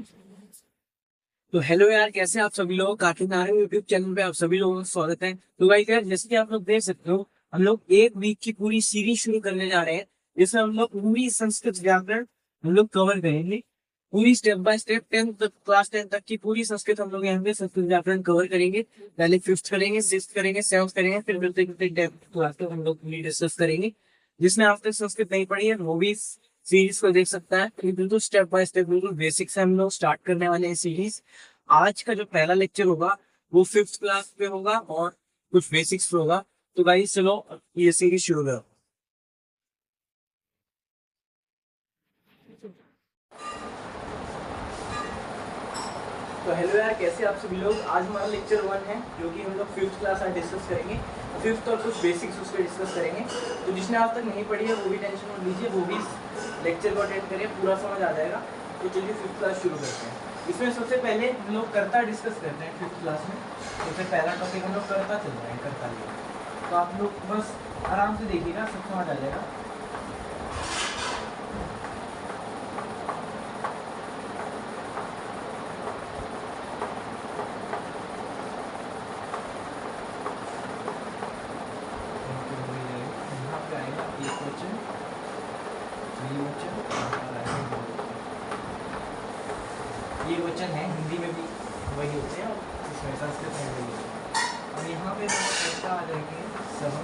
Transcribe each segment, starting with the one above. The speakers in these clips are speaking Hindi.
तो हेलो यार, कैसे आप सभी लोग। काफी नारे यूट्यूब चैनल पे आप सभी लोगों का स्वागत है। तो भाई यार, जैसे कि आप लोग देख सकते हो, हम लोग एक वीक की पूरी सीरीज शुरू करने जा रहे हैं। जिसमें हम लोग पूरी संस्कृत व्याकरण हम लोग कवर करेंगे। पूरी स्टेप बाय स्टेप क्लास 10 तक की पूरी संस्कृत हम लोग यहाँ पे संस्कृत व्याकरण कवर करेंगे। पहले फिफ्थ करेंगे, सिक्स करेंगे, सेवंथ करेंगे, फिर मिलते मिलते 10th क्लास तक हम लोग पूरी डिस्कस करेंगे। जिसने आज तक संस्कृत नहीं पढ़ी है वो भी सीरीज को देख सकता है। तो बिल्कुल स्टेप बाय स्टेप, बिल्कुल बेसिक से हम लोग स्टार्ट करने वाले हैं सीरीज। आज का जो पहला लेक्चर होगा वो फिफ्थ क्लास पे होगा और कुछ बेसिक्स पे होगा। तो गाइस चलो ये सीरीज शुरू करो। तो हेलो यार, कैसे आप सभी लोग। आज हमारा लेक्चर 1 है जो कि हम लोग फिफ्थ क्लास आज डिस्कस करेंगे। फिफ्थ और कुछ बेसिक्स उस पर डिस्कस करेंगे। तो जिसने आज तक नहीं पढ़ी है वो भी टेंशन मत लीजिए, वो भी लेक्चर को अटेंड करिए, पूरा समझ आ जाएगा। तो चलिए फिफ्थ क्लास शुरू करते हैं। इसमें सबसे पहले हम लोग कर्ता डिस्कस करते हैं फिफ्थ क्लास में। सबसे पहला टॉपिक हम लोग कर्ता चल रहे हैं, कर्ता लिए। तो आप लोग बस आराम से देखिएगा, सब समझ आ जाएगा। यहाँ पे आएगा एक वचन, द्विवचन, और आएगा बहुवचन। ये वचन है, हिंदी में भी वही होते हैं और इसमें संस्कृत में वही होते हैं। और यहाँ पे कर्ता आ जाएंगे सह,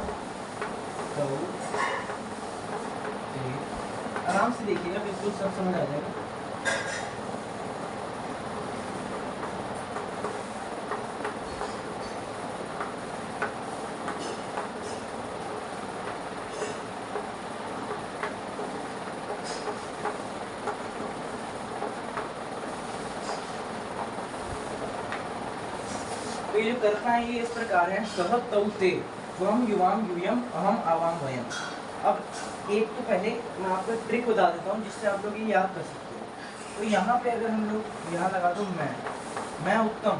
तौ, ते। आराम से देखिएगा, बिल्कुल सब समझ आ जाएगा। तो ये जो कर्ता है ये इस प्रकार है, सह तौ ते, त्वम युवाम यूयम अहम आवाम वयम। अब एक तो पहले मैं आपको एक ट्रिक बता देता हूँ जिससे आप लोग ये याद कर सकते हो। तो यहाँ पे अगर हम लोग यहाँ लगा दो मैं उत्तम,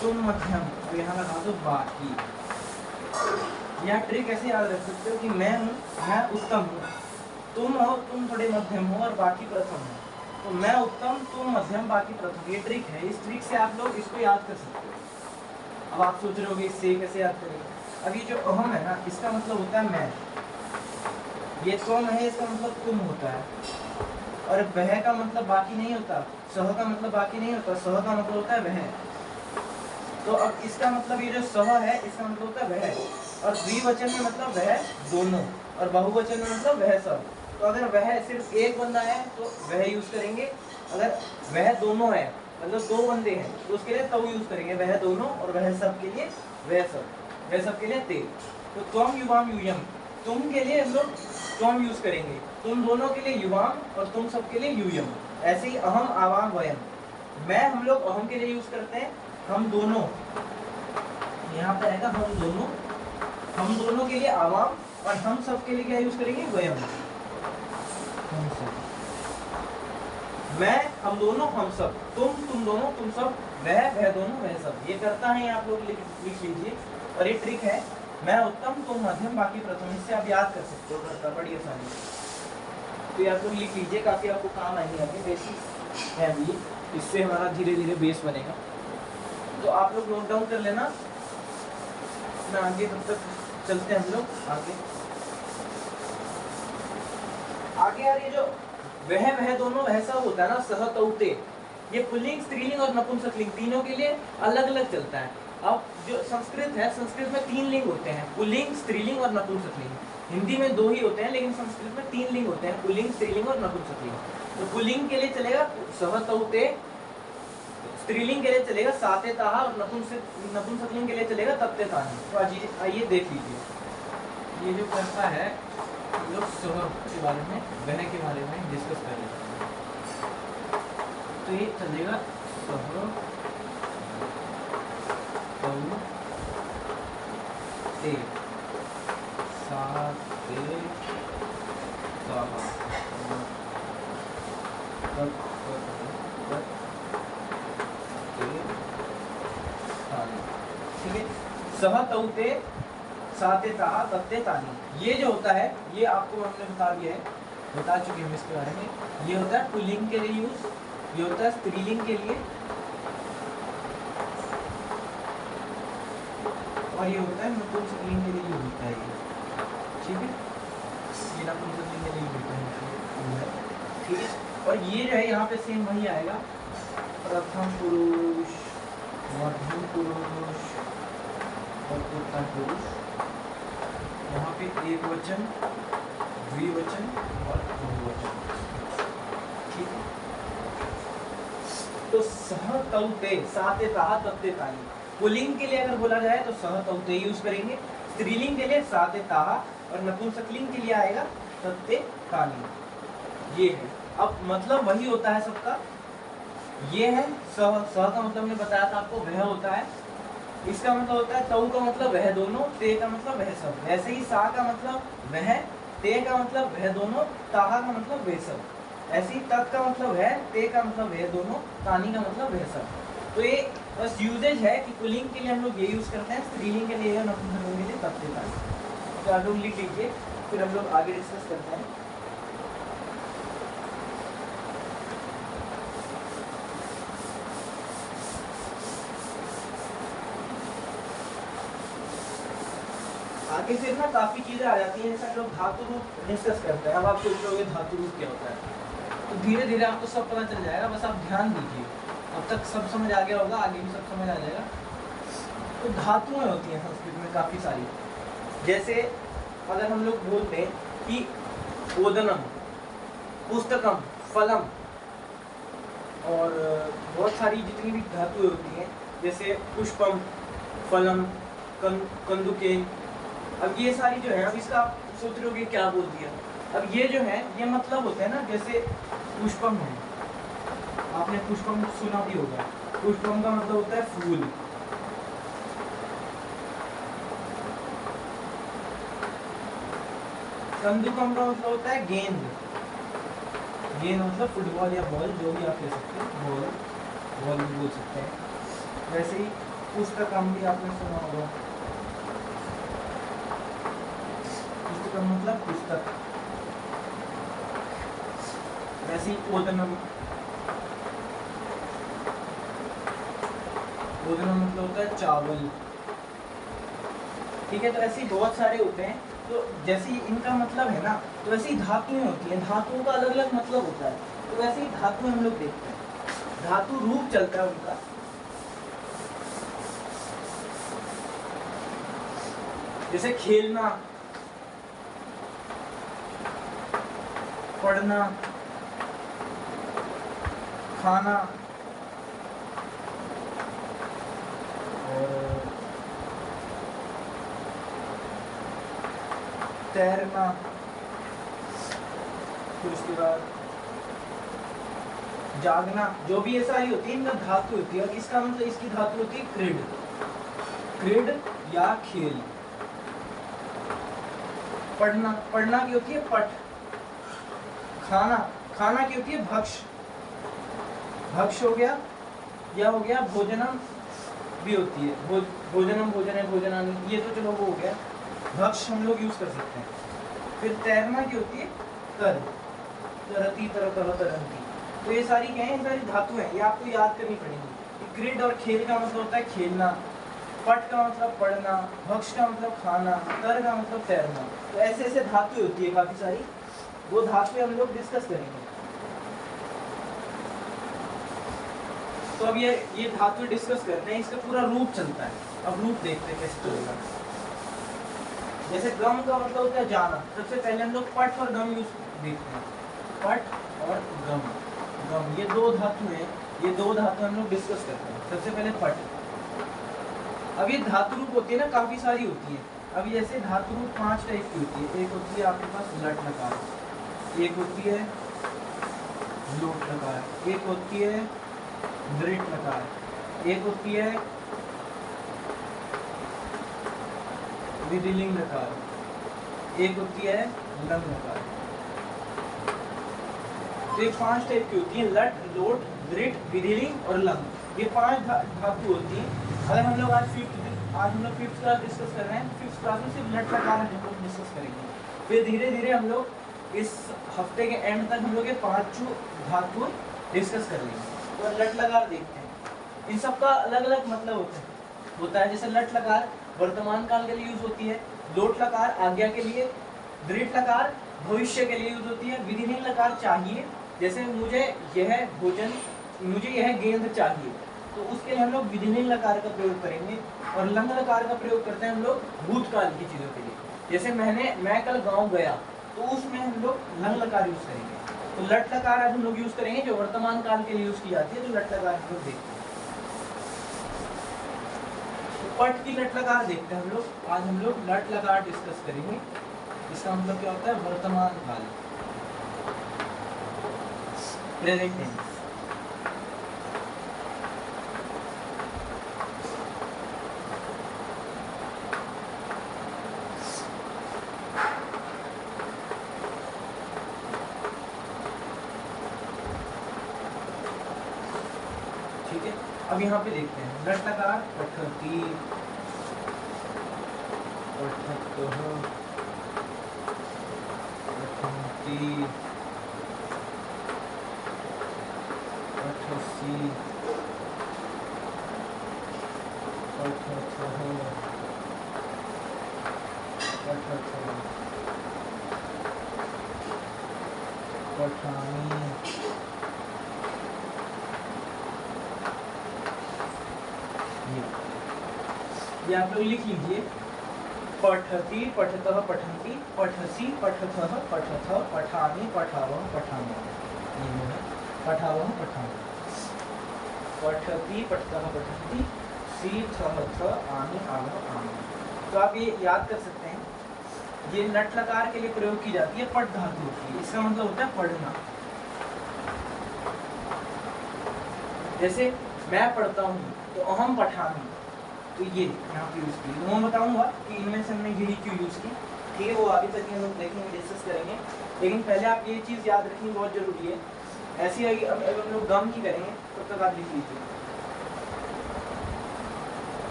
तुम मध्यम, तो यहाँ लगा दो बाकी। यह ट्रिक ऐसे याद रख सकते हो कि मैं हूँ, मैं उत्तम हूँ, तुम हो, तुम थोड़े मध्यम हो और बाकी प्रथम हो। तो मैं उत्तम, तुम मध्यम, बाकी प्रथम। ये ट्रिक है, इस ट्रिक से आप लोग इसको याद कर सकते हो। अब आप सोच रहे होगे इससे कैसे याद करेंगे। अब ये जो अहम है ना, इसका मतलब होता है मैं। ये तुम है, इसका मतलब तुम होता है। और वह का मतलब बाकी नहीं होता, सह का मतलब बाकी नहीं होता, सह का मतलब होता है वह। तो अब इसका मतलब ये जो सह है इसका मतलब होता है वह। और द्विवचन में मतलब वह दोनों, और बहुवचन में मतलब वह सब। तो अगर वह सिर्फ एक बंदा है तो वह यूज करेंगे। अगर वह दोनों है मतलब दो बंदे हैं तो उसके लिए तब यूज करेंगे, वह दोनों, और वह सब के लिए वह सब, वह सब के लिए ते। तो त्वम युवाम यूयम, तुम के लिए हम लोग त्वम यूज करेंगे, तुम दोनों के लिए युवाम, और तुम सब के लिए यूयम। ऐसे ही अहम आवाम वयम, मैं हम लोग अहम के लिए यूज करते हैं, हम दोनों, यहाँ पे आएगा हम दोनों के लिए आवाम, और हम सब के लिए क्या यूज करेंगे, वयम। हम सब, मैं, हम दोनों, हम सब, तुम दोनों, तुम सब, वह दोनों, वह सब। ये करता है आप लोग लिख लीजिए। और ये ट्रिक है, मैं उत्तम, तुम मध्यम, बाकी प्रथम। इससे आप याद कर सकते हो, करता बड़ी आसानी। तो ये आप लोग लिख लीजिए, काफी आपको काम आएंगे आगे, बेसिक है भी। इससे हमारा धीरे धीरे बेस बनेगा। तो आप लोग नोट डाउन कर लेना, मैं आगे तब तक चलते हैं हम लोग आगे। आगे यार ये जो वह दोनों वह सब होता है ना, सह तौ ते, ये पुल्लिंग, स्त्रीलिंग और नपुंसकलिंग तीनों के लिए अलग अलग चलता है। अब जो संस्कृत है, संस्कृत में 3 लिंग होते हैं, पुल्लिंग, स्त्रीलिंग और नपुंसकलिंग। हिंदी में 2 ही होते हैं, लेकिन संस्कृत में 3 लिंग होते हैं, पुल्लिंग, स्त्रीलिंग और नपुंसकलिंग। तो पुल्लिंग के लिए चलेगा सह तौ ते, स्त्रीलिंग के लिए चलेगा साते ताहा, और नपुंसकलिंग के लिए चलेगा तत्ते तानी। तो आइए देख लीजिए। ये जो करता है हम लोग सह के बारे में, वह के बारे में डिस्कस कर लेते हैं। तो ये चलेगा सह तौ ते, साते ताहा, ठीक है। सह तौ ते, साते ताहा, तत्ते तानी। ये जो होता है ये आपको हमने बता दिया है बता चुके हम इसके बारे में। ये होता है पुल्लिंग के लिए यूज, ये होता है स्त्रीलिंग के लिए, और ये होता है नपुंसकलिंग के लिए यूज होता है ये, ठीक है, ये नपुंसकलिंग के लिए यूज होता है, ठीक है। और ये जो है यहाँ पे सेम वही आएगा, प्रथम पुरुष, मध्यम पुरुष और उत्तम पुरुष। यहाँ पे एक वचन, द्विवचन और बहुवचन, ठीक है। तो सह तौते, साते ताहा तत्ते ताई। पुल्लिंग के लिए अगर बोला जाए तो सह तौते यूज करेंगे, स्त्रीलिंग के लिए साते ताहा, और नपुंसकलिंग के लिए आएगा तत्ते तानी। ये है, अब मतलब वही होता है सबका। ये है सह, सह का मतलब मैंने बताया था आपको, वह होता है। इसका मतलब होता है तौ का मतलब वह दोनों, ते का मतलब वह सब। वैसे ही सा का मतलब वह, ते का मतलब वह दोनों, ताहा का मतलब वह सब। ऐसे ही तत् का मतलब है, ते का मतलब वह दोनों, तानी का मतलब वह सब। तो ये बस यूजेज है कि पुल्लिंग के लिए हम लोग ये यूज करते हैं, स्त्रीलिंग के लिए या नपुंसकलिंग के लिए तत्ते तानी। तो आप लोग लिख लीजिए, फिर हम लोग आगे डिस्कस करते हैं। आगे फिर ना काफी चीजें आ जाती हैं, जैसे लोग धातु रूप डिस्कस करते हैं। अब आप सोच रहे धातु रूप क्या होता है, तो धीरे धीरे आपको सब पता चल जाएगा, बस आप ध्यान दीजिए। अब तक सब समझ आ गया होगा, आगे भी सब समझ आ जाएगा। तो धातुएं होती हैं संस्कृत में काफी सारी, जैसे अगर हम लोग बोलते हैं कि ओदनम, पुस्तकम, फलम, और बहुत सारी जितनी भी धातुएं होती हैं, जैसे पुष्पम, फलम, कंदुके। अब ये सारी जो है, अब इसका आप सोच रहे हो कि क्या बोल दिया। अब ये जो है, ये मतलब होते हैं ना, जैसे पुष्पम है, आपने पुष्पम सुना भी होगा। पुष्पम का मतलब होता है फूल। कंदुकम का मतलब होता है गेंद। गेंद मतलब फुटबॉल या बॉल, जो भी आप ले सकते हो, बॉल भी बोल सकते हैं। वैसे ही पुस्तकम भी आपने सुना होगा, पुस्तकम मतलब पुस्तक। वैसे ही ओदनम, ओदनम मतलब होता है चावल, ठीक है। तो ऐसे ही बहुत सारे होते हैं। तो जैसे ही इनका मतलब है ना, तो वैसे ही धातुएं होती हैं, धातुओं का अलग अलग मतलब होता है। तो वैसे ही धातुएं हम लोग देखते हैं, धातु रूप चलता है उनका। जैसे खेलना, पढ़ना, खाना, और तैरना। फिर उसके बाद जागना, जो भी ये सारी होती है इनका धातु होती है। और इसका मतलब, इसकी धातु होती है क्रीड, क्रीड या खेल। पढ़ना, पढ़ना की होती है पठ। खाना, खाना की होती है भक्ष, भक्ष हो गया। या हो गया भोजनम भी होती है, भोजनम, भोजन है, भोजनानी, ये तो चलो वो हो गया। भक्ष हम लोग यूज कर सकते हैं। फिर तैरना की होती है तर, तरती, तरह तरह तरंती। तो ये सारी क्या है, ये सारी धातु है, ये आपको याद करनी पड़ेगी। क्रीड और खेल का मतलब होता है खेलना, पट का मतलब पढ़ना, भक्ष का मतलब खाना, तर का मतलब तैरना। तो ऐसे ऐसे धातु होती है काफी सारी, वो धातु हम लोग डिस्कस करेंगे। तो अब ये धातु डिस्कस करते हैं, इसका पूरा रूप चलता है। अब रूप देखते हैं कैसे चलेगा। जैसे गम का मतलब होता है जाना, सबसे पहले हम लोग पट और गम यूज देखते हैं। पट और गम, गम ये दो धातु हैं, ये दो धातु हम लोग डिस्कस करते हैं। सबसे पहले पट। अब ये धातु रूप होती है ना, काफी सारी होती है। अब जैसे धातु रूप 5 टाइप की होती है। एक होती है आपके पास लट लकार, एक होती है लोट लकार, एक होती है दृढ़ लकार, एक होती है विधिलिंग लकार, एक होती है लंग लकार। तो ये 5 टाइप की होती है, लट, लोट, दृढ़, विधिलिंग और लंग। ये 5 धातु होती है। अगर हम लोग आज हम लोग 5th क्लास डिस्कस कर रहे हैं, 5th क्लास में सिर्फ लट लकार हम लोग डिस्कस करेंगे। फिर धीरे धीरे हम लोग इस हफ्ते के एंड तक हम लोग ये 5 धातु डिस्कस कर लेंगे। तो लट लकार देखते हैं, इन सब का अलग अलग मतलब होता है। जैसे लट लकार वर्तमान काल के लिए यूज होती है, लोट लकार आज्ञा के लिए, दृढ़ लकार भविष्य के लिए यूज होती है, विधिहीन लकार चाहिए, जैसे मुझे यह भोजन, मुझे यह गेंद चाहिए, तो उसके लिए हम लोग विधिहीन लकार का प्रयोग करेंगे। और लंग लकार का प्रयोग करते हैं हम लोग भूतकाल की चीजों के लिए, जैसे मैं कल गांव गया, तो उसमें हम लोग लंग लकार यूज करेंगे। तो लट लकार आज हम लोग यूज करेंगे जो वर्तमान काल के लिए यूज की जाती है, तो लट लकार हम लोग देखते हैं। तो पट की लट लकार देखते हैं हम लोग। आज हम लोग लट लकार डिस्कस करेंगे। इसका मतलब क्या होता है, वर्तमान काल, प्रेजेंट टेंस। ठीक है, अब यहाँ पे देखते हैं लट लकार पठती, पठतः, पठन्ति, पठसि, पठथः, पठथ, पठामि, ये आप लोग लिख लीजिए। पठति, पठतः, पठन्ति, पठसि, पठथः, पठथ, पठामि, पठावः, पठामः, ये जो है पठावः, पठामः। पठति, पठतः, पठन्ति, सि, थः, थ, आमि, आवः, आमः। तो आप ये याद कर सकते हैं, ये लट लकार के लिए प्रयोग की जाती है, पठ धातु होती है। इसका मतलब होता है पढ़ना। जैसे मैं पढ़ता हूँ, तो अहम पठामि, तो ये यहाँ पे यूज की। मैं बताऊंगा कि इनमें से हमने यही क्यों यूज की, ठीक है, वो आगे चल के हम लोग देखेंगे, डिस्कस करेंगे। लेकिन पहले आप ये चीज़ याद रखनी बहुत जरूरी है। ऐसी अब हम लोग गम की करेंगे, तब तक आप लिख लीजिए।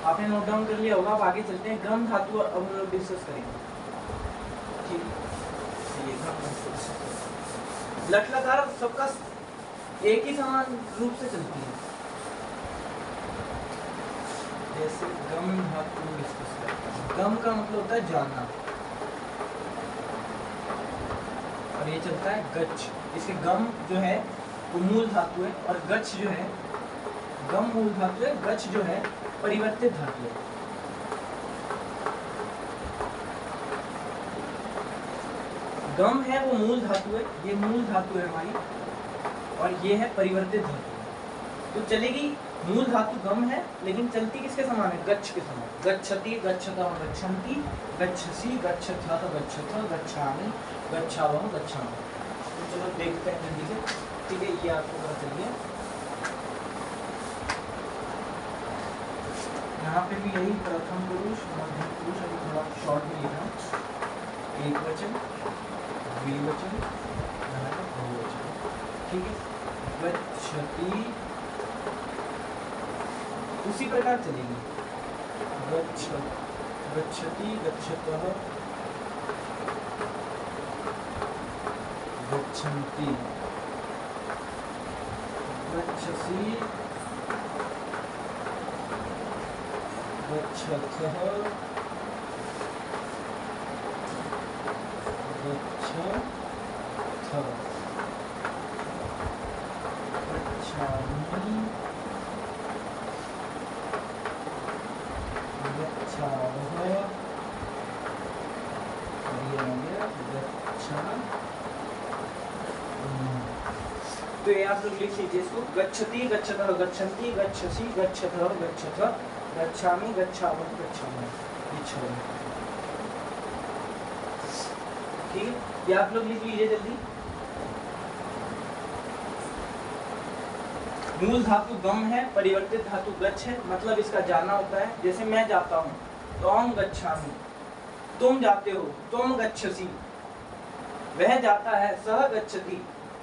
आपने नोट डाउन कर लिया होगा, अब आगे चलते हैं। गम धातु अब हम लोग डिस्कस करेंगे, ठीक है। लट लकार सबका एक ही समान रूप से चलती है। जैसे गम धातु डिस्कस करते हैं। गम का मतलब होता है जाना, और ये चलता है गच्छ। इसके गम जो है वो मूल धातु है, और गच्छ जो है, गम मूल धातु है, गच्छ जो है परिवर्तित धातु है। गम है वो मूल धातु है, ये मूल धातु है हमारी, और ये है परिवर्तित धातु। तो चलेगी, मूल धातु गम है, लेकिन चलती किसके समान है, गच्छ के समान। गच्छति, गच्छतः, गच्छन्ति, गच्छसि, गच्छथः, गच्छथ, गच्छामि, गच्छावः, गच्छामः। तो चलो देखते हैं जल्दी से, ठीक है, ये आपको पता चल गया। यहाँ पे भी यही प्रथम पुरुष, मध्यम पुरुष, अभी थोड़ा शॉर्ट में लिखा, एक वचन, द्विवचन, बहुवचन, ठीक है। गच्छति उसी प्रकार चलेगी, गच्छति, गच्छतः, गच्छन्ति, गच्छसि, गच्छथः, गच्छथ, गच्छामि, तो ये आप लोग लिख लीजिए इसको। गच्छति, गच्छतः, गच्छन्ति, गच्छसि, गच्छथः, गच्छथ, गच्छामि, गच्छावः, गच्छामः, ये 6 है, ठीक है। ये आप लोग लिख लीजिए जल्दी। मूल धातु गम है, परिवर्तित धातु गच्छ है, मतलब इसका जाना होता है। जैसे मैं जाता हूँ, त्वं गच्छामि, तुम जाते हो, तुम गच्छसि, वह जाता है, सह गच्छति।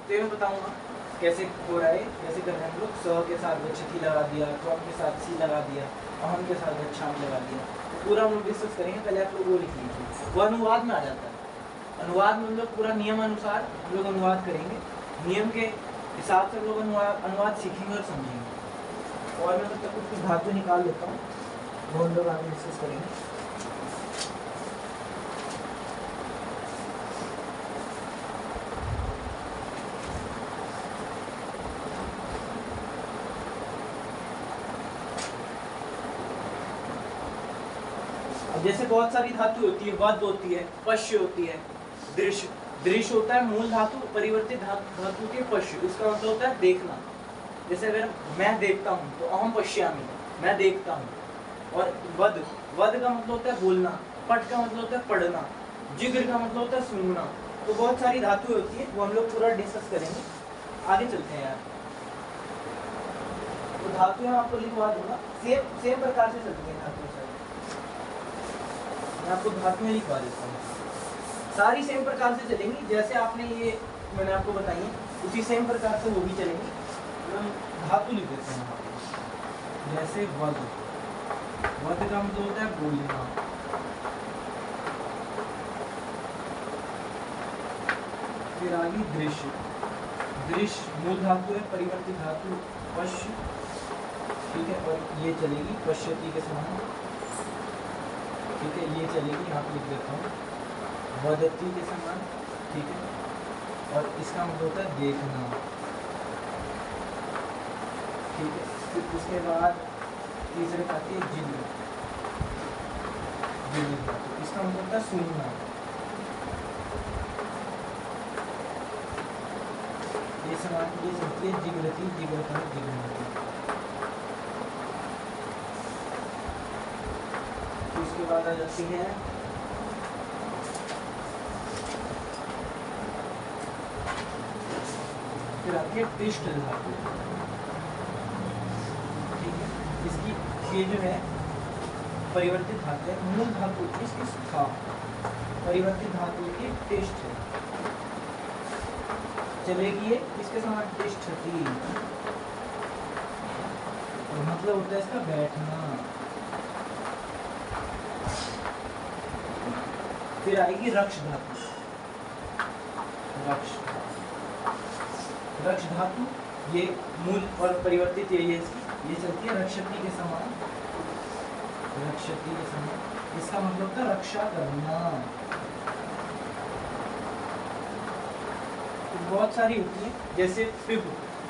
तो ये मैं बताऊंगा कैसे हो रहा है, कैसे कर रहे हैं हम लोग। सह के साथ गच्छति लगा दिया, त्वं के साथ सी लगा दिया, अहम के साथ गच्छामि लगा दिया। तो पूरा हम लोग डिस्कस करेंगे, पहले आप लोग वो लिख लीजिए, वो अनुवाद में आ जाता है। अनुवाद में हम लोग पूरा नियम अनुसार हम लोग अनुवाद करेंगे, नियम के हिसाब से हम लोग अनुवाद सीखेंगे और समझेंगे। और मैं तब तक कुछ धातु निकाल लेता हूँ, वो हम लोग आगे डिस्कस करेंगे। जैसे बहुत सारी धातु होती है, वद होती है, पश्य होती है, दृश्य। दृश्य होता है मूल धातु, परिवर्तित धातु के पश्य, इसका मतलब होता है देखना। जैसे अगर मैं देखता हूँ तो अहम पश्यामि, मैं देखता हूँ। और वद, वद का मतलब होता है बोलना, पट का मतलब होता है पढ़ना, जिग्र का मतलब होता है सूंघना। तो बहुत सारी धातुएं होती है, वो हम लोग पूरा डिस्कस करेंगे। आगे चलते हैं यार। तो धातुएं आपको लिखवा दूंगा, सेम प्रकार से चलती है धातुएं। मैं आपको धातुएं लिखवा देता हूँ, सारी सेम प्रकार से चलेंगी। जैसे आपने ये मैंने आपको बताई है, उसी सेम प्रकार से वो भी चलेंगी। हम धातु लिख देते हैं यहाँ पे। जैसे वद, वद का मतलब होता है बोलना। फिर आगे दृश्य, दृश्य मूल धातु है, परिवर्तित धातु पश्य, ठीक है। और ये चलेगी पश्यति के समान, ठीक है, ये चलेगी, यहाँ पे लिख देता हूँ वदति के समान, ठीक है। और इसका मतलब होता है देखना, ठीक है। फिर उसके बाद तीसरे आती है जिग्र, जिग्र, इसका मतलब होता है सूंघना। ये समान ये चलती है जिग्रति, जिग्रता, जिग्रति। उसके बाद आ जाती है फिर आती है पृष्ठ धातु, ठीक है। इसकी ये जो है परिवर्तित धातु है, मूल धातु इसकी स्था, परिवर्तित धातु की पृष्ठ चलेगी, ये इसके समान पृष्ठति, मतलब होता है इसका बैठना। फिर आएगी रक्ष धातु, रक्ष, रक्ष धातु ये मूल और परिवर्तित ये चलती है रक्षति के समान, रक्षति के समान। इसका मतलब होता है रक्षा करना। तो बहुत सारी होती है, जैसे पिब,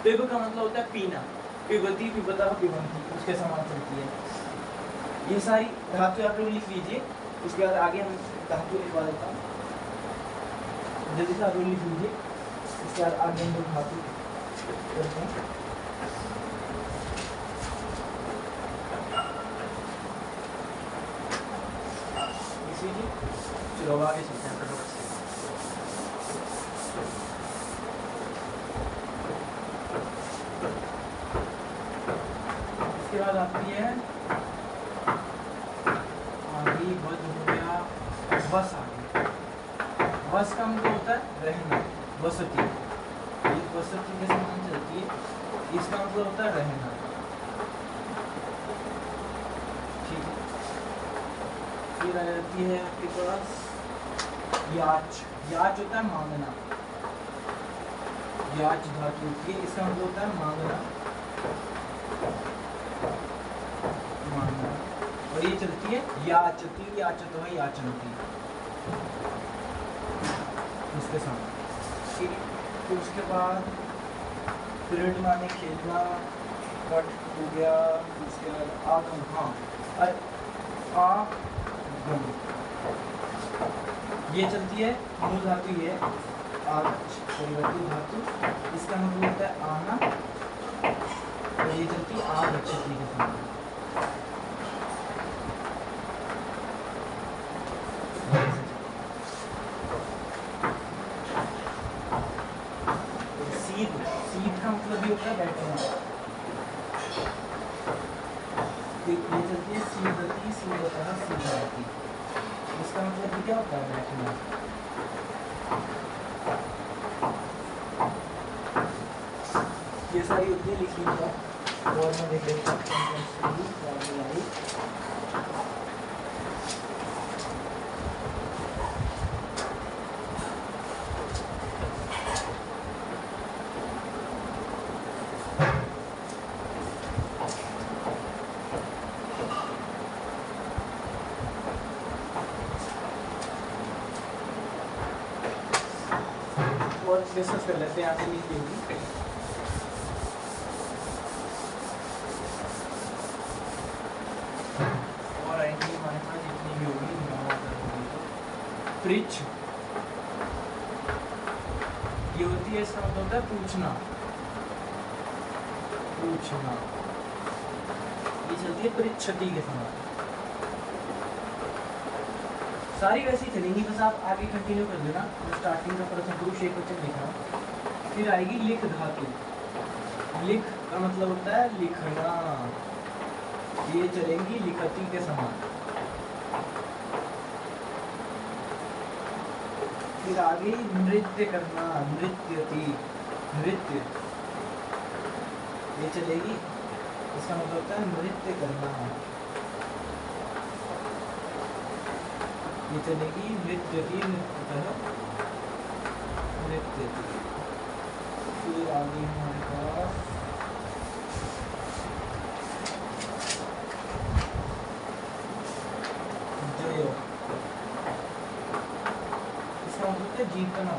पिब का मतलब होता है पीना, पिबती, पिबता, पिबंती, उसके समान चलती है। ये सारी धातु आप लोग लिख लीजिए। उसके बाद आगे हम धातु लिखवा देता हूँ, जल्दी से आप लोग लिख लीजिए। इसके बाद आगे हम लोग धातु करते हैं। इसीलिए चलो आगे चलते हैं फटाफट से। इसके बाद आती है वद हो गया, बस आ गया। बस का मतलब होता है रहना, बसती, ये बसती के समान चलती है, इसका मतलब होता है रहना, ठीक है। फिर आ जाती है आपके पास याच, याच होता है मांगना, याच धातु होती है, इसका मतलब होता है मांगना, मांगना। और ये चलती है याचती, याचत है, याचनती, उसके साथ, ठीक है। फिर उसके बाद पीरियड माने खेलना, कट हो गया। उसके बाद आगम, हाँ, आगम ये चलती है, मूल धातु ये आगच, परिवर्तित धातु, इसका मतलब होता है आना। और ये चलती है आगच्छति के साथ। सीध का मतलब भी होता है बैठना, ये चलती है सीधती, सीधता, सीधती, इसका मतलब भी क्या होता है बैठना। ये सारी होती है लिखी हुई। और मैं देख लेता हूँ और डिस्कस कर लेते हैं। यहाँ से नीचे होगी और आएंगी हमारे पास जितनी भी होगी पृच्छ, ये होती है, इसका मतलब होता है पूछना, पूछना, ये चलती है पृच्छति के समान। सारी वैसी चलेंगी, बस आप आगे कंटिन्यू कर देना। मैं स्टार्टिंग का प्रथम पुरुष एकवचन लिख रहा हूँ। फिर आएगी लिख धातु, लिख का मतलब होता है लिखना, ये चलेंगी लिखती के समान। फिर आगे नृत्य करना, नृत्यति, नृत्य, ये चलेगी, इसका मतलब होता है नृत्य करना, ये चलेगी नृत्यति, नृत्यति। फिर आगे हमारे पास जय, इसका मतलब होता है जीतना,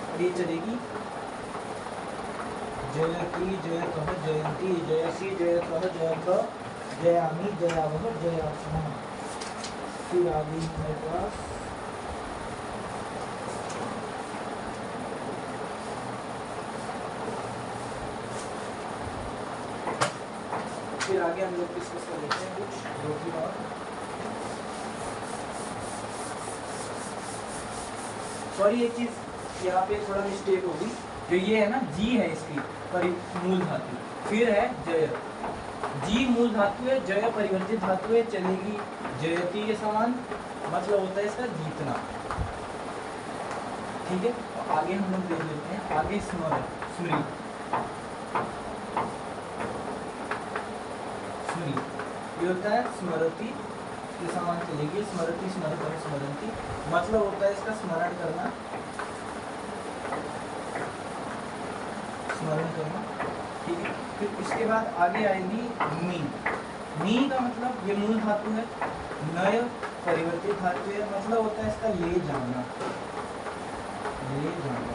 और ये चलेगी जयति, जयतः, जयंती, जयसी, जयतः, जयत, जयामि, जयावह, जयात्मः। फिर आगे हमारे पास फिर आगे हम लोग डिस्कस कर लेते हैं कुछ दो की बात। सॉरी, एक चीज यहाँ पे थोड़ा मिस्टेक होगी, जो ये है ना जी है इसकी मूल धातु, फिर है जय, जी मूल धातु है, जय परिवर्तित धातु है, चलेगी जयति के समान, मतलब होता है इसका जीतना। ठीक है, तो आगे हम लोग देख लेते हैं। आगे स्मर, स्मृ, स्मृ, ये होता है स्मरति के समान चलेगी, स्मरति, स्मरत, स्मरंती, मतलब होता है इसका स्मरण करना, स्मरण करना। ठीक है, फिर इसके बाद आगे आएगी मी, मी का मतलब ये मूल धातु है, नय परिवर्तित धातु है, मतलब होता है इसका ले जाना, ले जाना।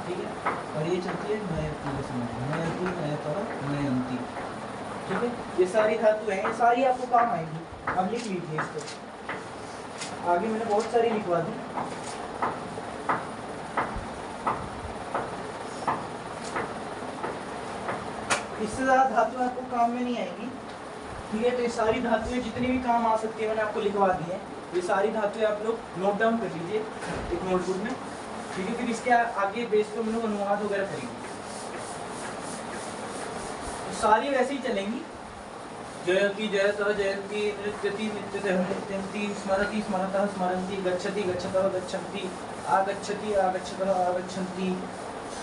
ठीक है, और ये चलती है नयति के समान, नयति, नयतर, नयंती। ठीक है, ये सारी धातु हैं, ये सारी आपको काम आएंगी, अब लिख लीजिए इसको। आगे मैंने बहुत सारी लिखवा दी। इससे ज्यादा धातु आपको काम में नहीं आएंगी। ठीक है, तो ये सारी धातुएं जितनी भी काम आ सकती है मैंने आपको लिखवा दी है। ये सारी धातुएं आप लोग नोट डाउन कर लीजिए एक नोटबुक में। ठीक है, फिर इसके आगे बेस पे हम लोग अनुवाद वगैरह करेंगे। तो सारी वैसे ही चलेंगी, जयति, जयतः, जयंती, नृत्यति, नृत्यतः, नृत्यन्ति, स्मरति, स्मरतः, स्मरन्ति, गच्छति, गच्छतः, गच्छन्ति, आगच्छति, आगच्छतः, आगच्छन्ति,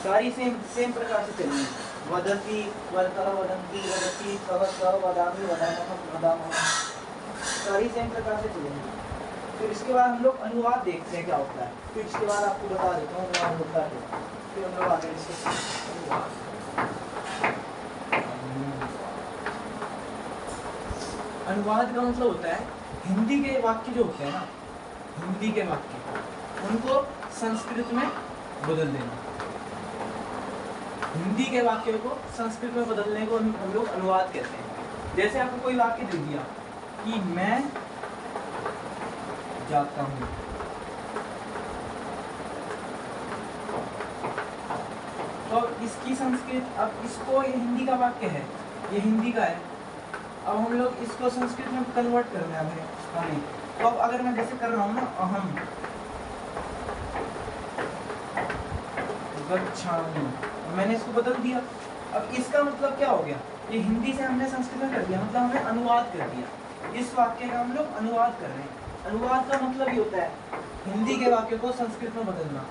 सारी सेम प्रकार से चलेंगी। वदति, वदतः, वदन्ति, वदति, सव, सव, वदामि, वदामः, वदामः, सारी सेम प्रकार से चलेंगी। फिर इसके बाद हम लोग अनुवाद देखते हैं क्या होता है, फिर इसके बाद आपको बता देता हूँ अनुवाद होता है। फिर हम लोग आगे डिस्कस। अनुवाद का मतलब होता है हिंदी के वाक्य जो होते हैं ना, हिंदी के वाक्य उनको संस्कृत में बदल देना, हिंदी के वाक्यों को संस्कृत में बदलने को हम लोग अनुवाद कहते हैं। जैसे आपको कोई वाक्य दे दिया कि मैं जाता हूँ, तो इसकी संस्कृत, अब इसको ये हिंदी का वाक्य है, ये हिंदी का है, अब हम लोग इसको संस्कृत में कन्वर्ट करना है हमें। तो अब अगर मैं जैसे कर रहा हूँ ना, अहम गच्छामि, मैंने इसको बदल दिया। अब इसका मतलब क्या हो गया, ये हिंदी से हमने संस्कृत में कर दिया, मतलब हमने अनुवाद कर दिया। इस वाक्य का हम लोग अनुवाद कर रहे हैं। अनुवाद का मतलब ये होता है हिंदी के वाक्य को संस्कृत में बदलना,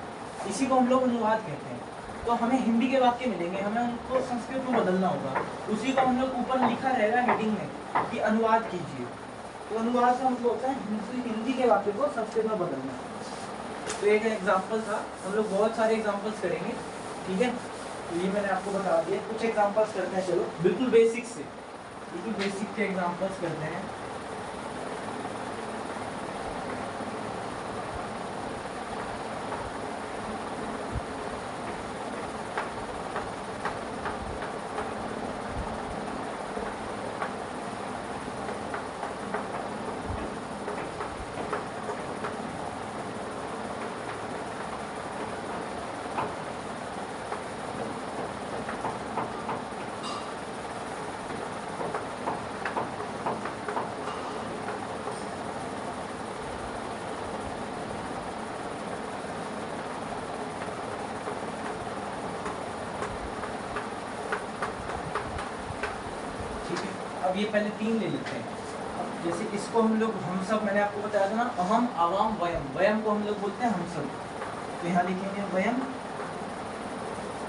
इसी को हम लोग अनुवाद कहते हैं। तो हमें हिंदी के वाक्य मिलेंगे, हमें उनको संस्कृत में बदलना होगा, उसी को हम लोग ऊपर लिखा रहेगा हेडिंग में कि अनुवाद कीजिए। तो अनुवाद का मतलब होता है हिंदी के वाक्य को संस्कृत में बदलना। तो एक एग्जाम्पल था, हम लोग बहुत सारे एग्जाम्पल्स करेंगे। ठीक है, तो ये मैंने आपको बता दिया, कुछ एग्जाम्पल्स करते हैं। चलो बिल्कुल बेसिक से, बिल्कुल बेसिक के एग्जाम्पल्स करते हैं। अब ये पहले 3 ले लेते हैं। अब जैसे इसको हम लोग हम सब, मैंने आपको बताया था ना, अहम आवाम वयम, वयम को हम लोग बोलते हैं हम सब, तो यहाँ लिखेंगे वयम,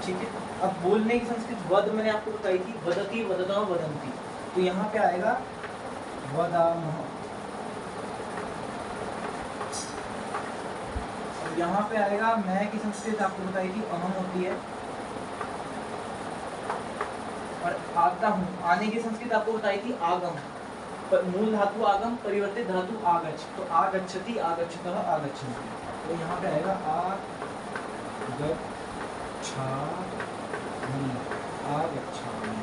ठीक है। अब बोलने की संस्कृत वद मैंने आपको बताई थी, वदती वदता वदंती, तो यहाँ पे आएगा वदामः। यहाँ पे आएगा मैं की संस्कृत आपको बताई थी अहम होती है, और आता हूँ, आने की संस्कृत आपको बताई थी आगम, पर मूल धातु आगम, परिवर्तित धातु आगच्छ, तो आगच्छति आगच्छतः आगच्छन्ति, तो यहाँ पे आएगा आगच्छामि आगच्छामि।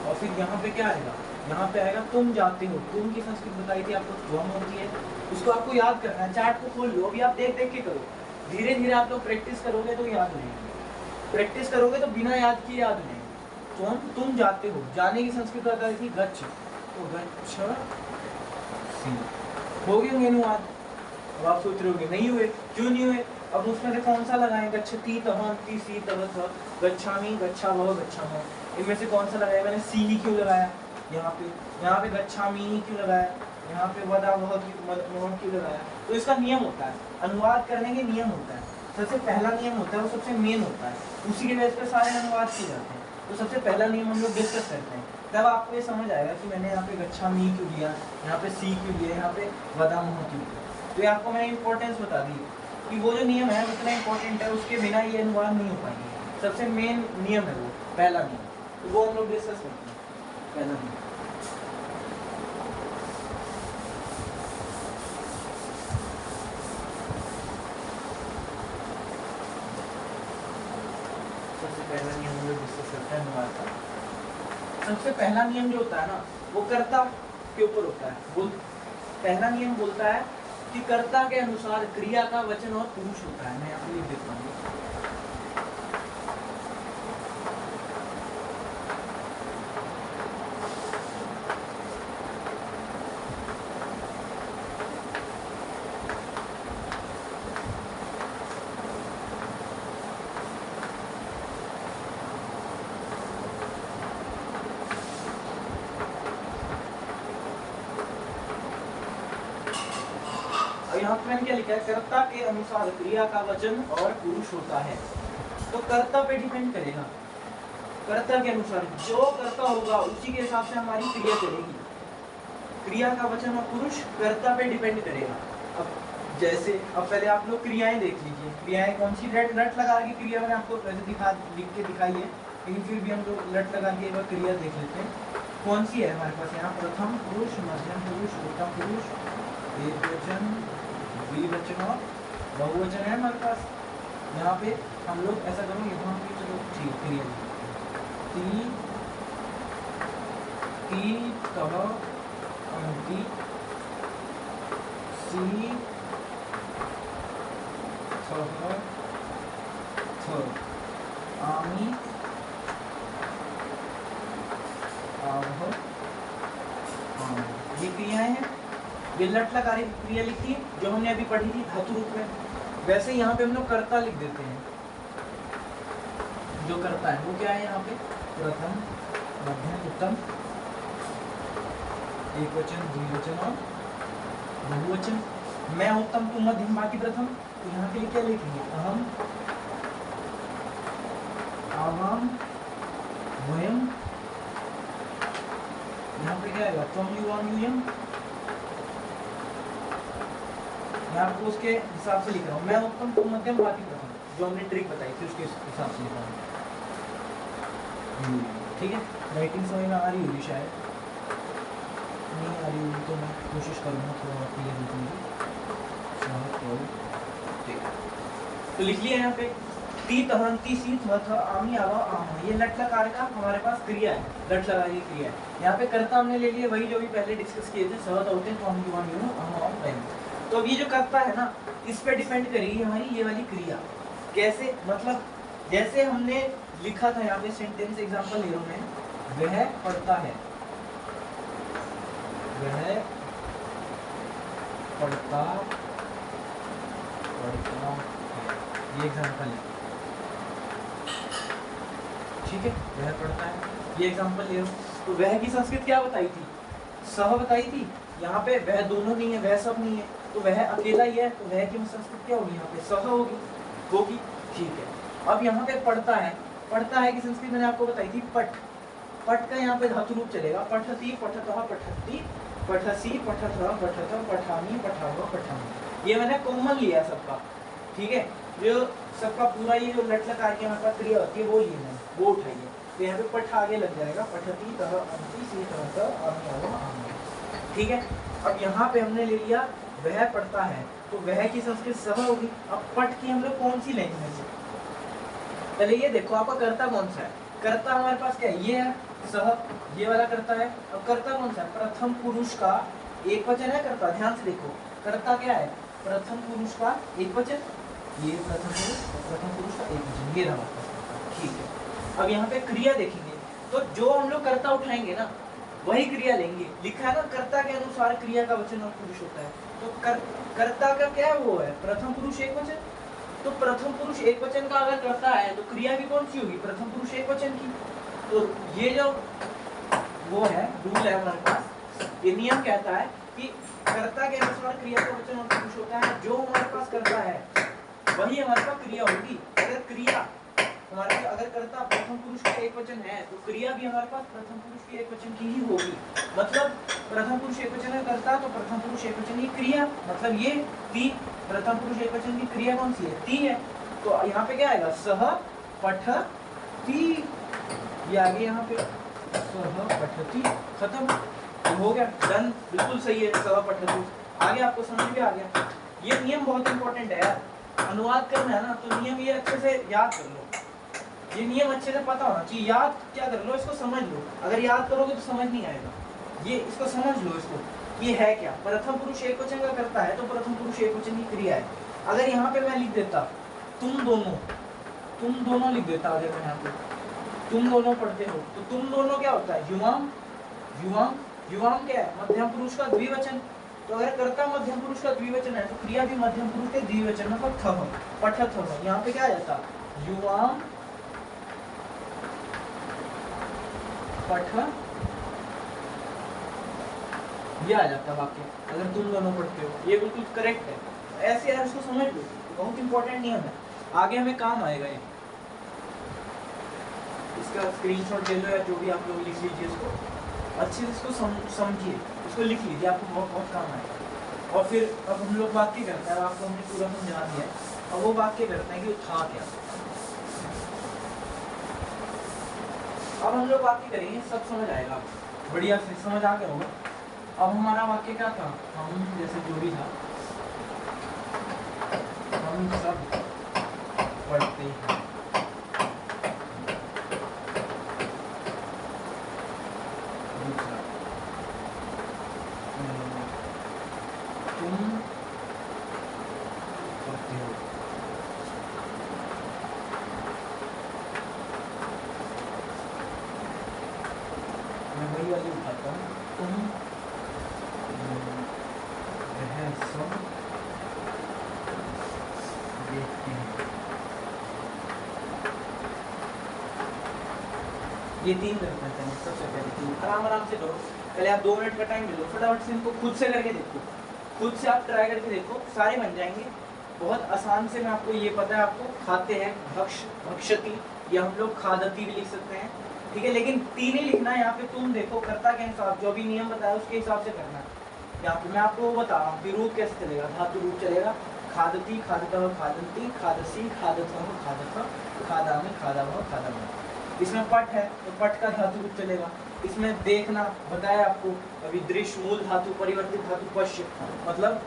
और फिर यहाँ पे क्या आएगा, यहाँ पे आएगा तुम जाते हो, तुम की संस्कृत बताई थी आपको त्वम होती है, उसको आपको याद करना है, चार्ट को खोल लो, अभी आप देख देख के करो, धीरे धीरे आप लोग प्रैक्टिस करोगे तो याद रहेंगे, प्रैक्टिस करोगे तो बिना याद किए याद नहीं। तो तुम जाते हो, जाने की संस्कृत बताई थी गच्छ, तो गच्छ सी हो गए होंगे अनुवाद। अब आप सोच रहे होंगे नहीं हुए, क्यों नहीं हुए, अब उसमें से कौन सा लगाएं, गच्छति तहंति सी तव थ, गच्छामि गच्छावः गच्छामः, इनमें से कौन सा लगाया, मैंने सी ही क्यों लगाया यहाँ पे गच्छामि ही क्यों लगाया, यहाँ पे वदावः क्यों लगाया, तो इसका नियम होता है, अनुवाद करने के नियम होता है। सबसे पहला नियम होता है, वो सबसे मेन होता है, उसी के बेस पर सारे अनुवाद किए जाते हैं। तो सबसे पहला नियम हम लोग डिस्कस करते हैं, तब आपको ये समझ आएगा कि मैंने यहाँ पे गच्छामि क्यों लिया, यहाँ पे सी क्यों लिया, यहाँ पे वदामः क्यों लिया। तो ये आपको मैंने इंपॉर्टेंस बता दी कि वो जो नियम है उतना इंपॉर्टेंट है, उसके बिना ये अनुवाद नहीं हो पाएंगे। सबसे मेन नियम है वो पहला नियम, तो वो हम लोग डिस्कस करते हैं। पहला नियम, सबसे पहला नियम हम लोग डिस्कस करते हैं अनुवाद का। सबसे पहला नियम जो होता है ना, वो कर्ता के ऊपर होता है। वो पहला नियम बोलता है कि कर्ता के अनुसार क्रिया का वचन और पुरुष होता है। मैं यहाँ पे लिख देता हूँ, यहाँ पे मैंने क्या लिखा है, कर्ता के अनुसार क्रिया का वचन और पुरुष होता है। तो कर्ता पे डिपेंड करेगा, कर्ता के अनुसार जो कर्ता होगा उसी के हिसाब से हमारी क्रिया चलेगी। क्रिया का वचन और पुरुष कर्ता पे डिपेंड करेगा। अब जैसे अब पहले आप लोग क्रियाएं देख लीजिए, क्रियाएं कौन सी, लट लगा के क्रिया मैंने आपको वैसे लिख के दिखाई है, लेकिन फिर भी हम लोग लट लगा के एक बार क्रिया देख लेते हैं कौन सी है हमारे पास। यहाँ प्रथम पुरुष, मध्यम पुरुष, उत्तम पुरुष, एकवचन, द्विवचन और बहुवचन है हमारे पास। यहाँ पे हम लोग ऐसा करेंगे, यहाँ पे चलो ठीक क्रिया ती तह अंति सी सह थ आमी आवह आम, ये क्रियाएं हैं। ये लट लकारी क्रिया लिखी है जो हमने अभी पढ़ी थी धातु रूप में। वैसे यहाँ पे हम लोग कर्ता लिख देते हैं, जो कर्ता है वो क्या है यहाँ पे, प्रथम, मध्यम, उत्तम, एकवचन, द्विवचन और बहुवचन। मैं उत्तम, तुम मध्यम, बाकी प्रथम। तो यहाँ के लिए क्या लिखेंगे, अहम, आवाम, वयम। यहाँ पे क्या आएगा, त्वम, युवाम, यूयम। मैं आपको उसके हिसाब से लिख रहा हूँ, मैं उत्तम, तुम मध्यम, बाकी प्रथम, जो हमने ट्रिक बताई थी उसके हिसाब से लिख रहा हूँ। ठीक है, राइटिंग समझ में आ रही होगी, शायद नहीं आ रही होगी तो मैं कोशिश करूँगा थोड़ा क्लियर लिखने की। ठीक है, तो लिख लिया यहाँ पे ती तहन ती सी थ आमी आवा आम, ये लट लकार का हमारे पास क्रिया है, लट लगा की क्रिया है। यहाँ पे कर्ता हमने ले लिया वही जो भी पहले डिस्कस किए थे, सहत होते हैं तो हम युवा यूं हम आम पहन। तो अब ये जो कर्ता है ना, इस पे डिपेंड करेगी हमारी ये वाली क्रिया। कैसे, मतलब जैसे हमने लिखा था यहाँ पे सेंटेंस एग्जांपल ले रहा हूँ मैं, वह पढ़ता है, वह पढ़ता है, ये एग्जांपल है। ठीक है, वह पढ़ता है, ये एग्जांपल ले रहा हूँ। तो वह की संस्कृत क्या बताई थी? सह बताई थी। यहाँ पे वह दोनों नहीं है, वह सब नहीं है, तो वह अकेला ही है, तो वह की संस्कृत क्या होगी? यहाँ पे सह होगी। ठीक है। अब यहाँ पे पढ़ता है कि संस्कृत मैंने आपको बताई थी पठ। पठ का यहाँ पे धातु रूप चलेगा पठती, पठतः, पठती, पठसी, पठथ, पठथ, पठामी, पठाव, पठामी। ये मैंने कॉमन लिया सबका, ठीक है। जो सबका पूरा ये जो लट लकार के हमारे पास क्रिया होती है वो लिए मैंने, वो उठाइए। तो यहाँ पे पठ आगे लग जाएगा, पठती, तह, अंति, सी, तह, आमी, आवो, आमी। ठीक है। अब यहाँ पे हमने ले लिया वह पढ़ता है, तो वह की संस्कृत सह होगी। अब पठ की हम लोग कौन सी लेंगे? पहले ये देखो आपका कर्ता कौन सा है। कर्ता हमारे पास क्या है? ये है सह, ये वाला कर्ता है। अब कर्ता कौन सा है? प्रथम पुरुष का एक वचन है कर्ता। ध्यान से देखो, कर्ता क्या है? प्रथम पुरुष का एक वचन। ये प्रथम पुरुष का एक वचन, ये रहा। ठीक है। अब यहाँ पे क्रिया देखेंगे, तो जो हम लोग कर्ता उठाएंगे ना वही क्रिया लेंगे। लिखा है ना कर्ता के अनुसार क्रिया का वचन और पुरुष होता है। तो कर्ता का क्या वो है? प्रथम पुरुष एक वचन। तो प्रथम पुरुष एक वचन का अगर कर्ता है तो क्रिया भी कौन सी होगी? प्रथम पुरुष एक वचन की। तो ये जो वो है रूल है हमारे पास, ये नियम कहता है कि कर्ता के अनुसार क्रिया का वचन और पुरुष होता है। जो हमारे पास कर्ता है वही हमारे पास क्रिया होगी। अगर क्रिया हमारे पास, अगर कर्ता प्रथम पुरुष का एक वचन है तो क्रिया भी हमारे पास प्रथम पुरुष के एक वचन की ही होगी। मतलब प्रथम पुरुष एक वचन है कर्ता, तो प्रथम पुरुष एक वचन की क्रिया, मतलब ये ती। प्रथम पुरुष एक वचन की क्रिया कौन सी है? ती है। तो यहाँ पे क्या आएगा? सह पठ ती। ये आगे यहाँ पे सह पठती, खत्म, हो गया, डन, बिल्कुल सही है। सह पठती आगे आपको समझ में आ गया। ये नियम बहुत इंपॉर्टेंट है यार, अनुवाद करना है ना तो नियम ये अच्छे से याद कर लो। ये नियम अच्छे से पता होना चाहिए। याद क्या कर लो, इसको समझ लो। अगर याद करोगे तो समझ नहीं आएगा। ये इसको समझ लो, इसको ये है क्या? प्रथम पुरुष एक वचन का करता है तो प्रथम पुरुष एक वचन की क्रिया है। अगर यहाँ पे मैं लिख देता तुम दोनों लिख देता, अगर मैं यहाँ पे तुम दोनों पढ़ते हो तो तुम दोनों क्या होता है? युवाम। युवाम क्या है? मध्यम पुरुष का द्विवचन। तो अगर कर्ता मध्यम पुरुष का द्विवचन है तो क्रिया भी मध्यम पुरुष के द्विवचन, मतलब थम, पठथ। यहाँ पे क्या आ जाता? युवाम पठ, ये आ जाता वाक्य अगर तुम दोनों पढ़ते हो। ये बिल्कुल करेक्ट है। ऐसे यार इसको समझ लो, बहुत इंपॉर्टेंट नियम है, आगे हमें काम आएगा ये। इसका स्क्रीनशॉट ले लो या जो भी आप लोग लिख लीजिए, इसको अच्छे से इसको समझिए, इसको लिख लीजिए, आपको बहुत काम आएगा। और फिर अब हम लोग वाक्य करते हैं, आपको हमने पूरा समझा दिया है, अब वो वाक्य करते हैं कि था क्या। अब हम लोग वाक्य करेंगे, सब समझ आएगा, बढ़िया से समझ आ गया होगा। अब हमारा वाक्य क्या था? हम जैसे जो भी था, हम सब पढ़ते हैं। दूसरा, तुम पढ़ते हो। मैं वही वाली उठाता हूँ, तुम वह सब देखते हैं। ये 3 करते हैं सबसे पहले। आराम से करो, पहले आप 2 मिनट का टाइम ले लो, फटाफट से इनको खुद से करके देखो, खुद से आप ट्राई करके देखो, सारे बन जाएंगे बहुत आसान से। मैं आपको ये पता है, आपको खाते हैं, भक्ष, भक्षति, या हम लोग खादती भी लिख सकते हैं, ठीक है। लेकिन 3 ही लिखना है। यहाँ पे तुम देखो कर्ता के हिसाब, जो भी नियम बताया उसके हिसाब से करना है। यहाँ पे मैं आपको वो बता रहा हूँ कि रूप कैसे चलेगा, धातु रूप चलेगा। खादती, खादतः, खादन्ति, खादसी, खादतः, खादतः, खादामि, खादावः, खादामः। इसमें पठ है तो पठ का धातु रूप चलेगा। इसमें देखना बताया आपको, अभी दृश्य, मूल धातु, परिवर्तित धातु पश्य, मतलब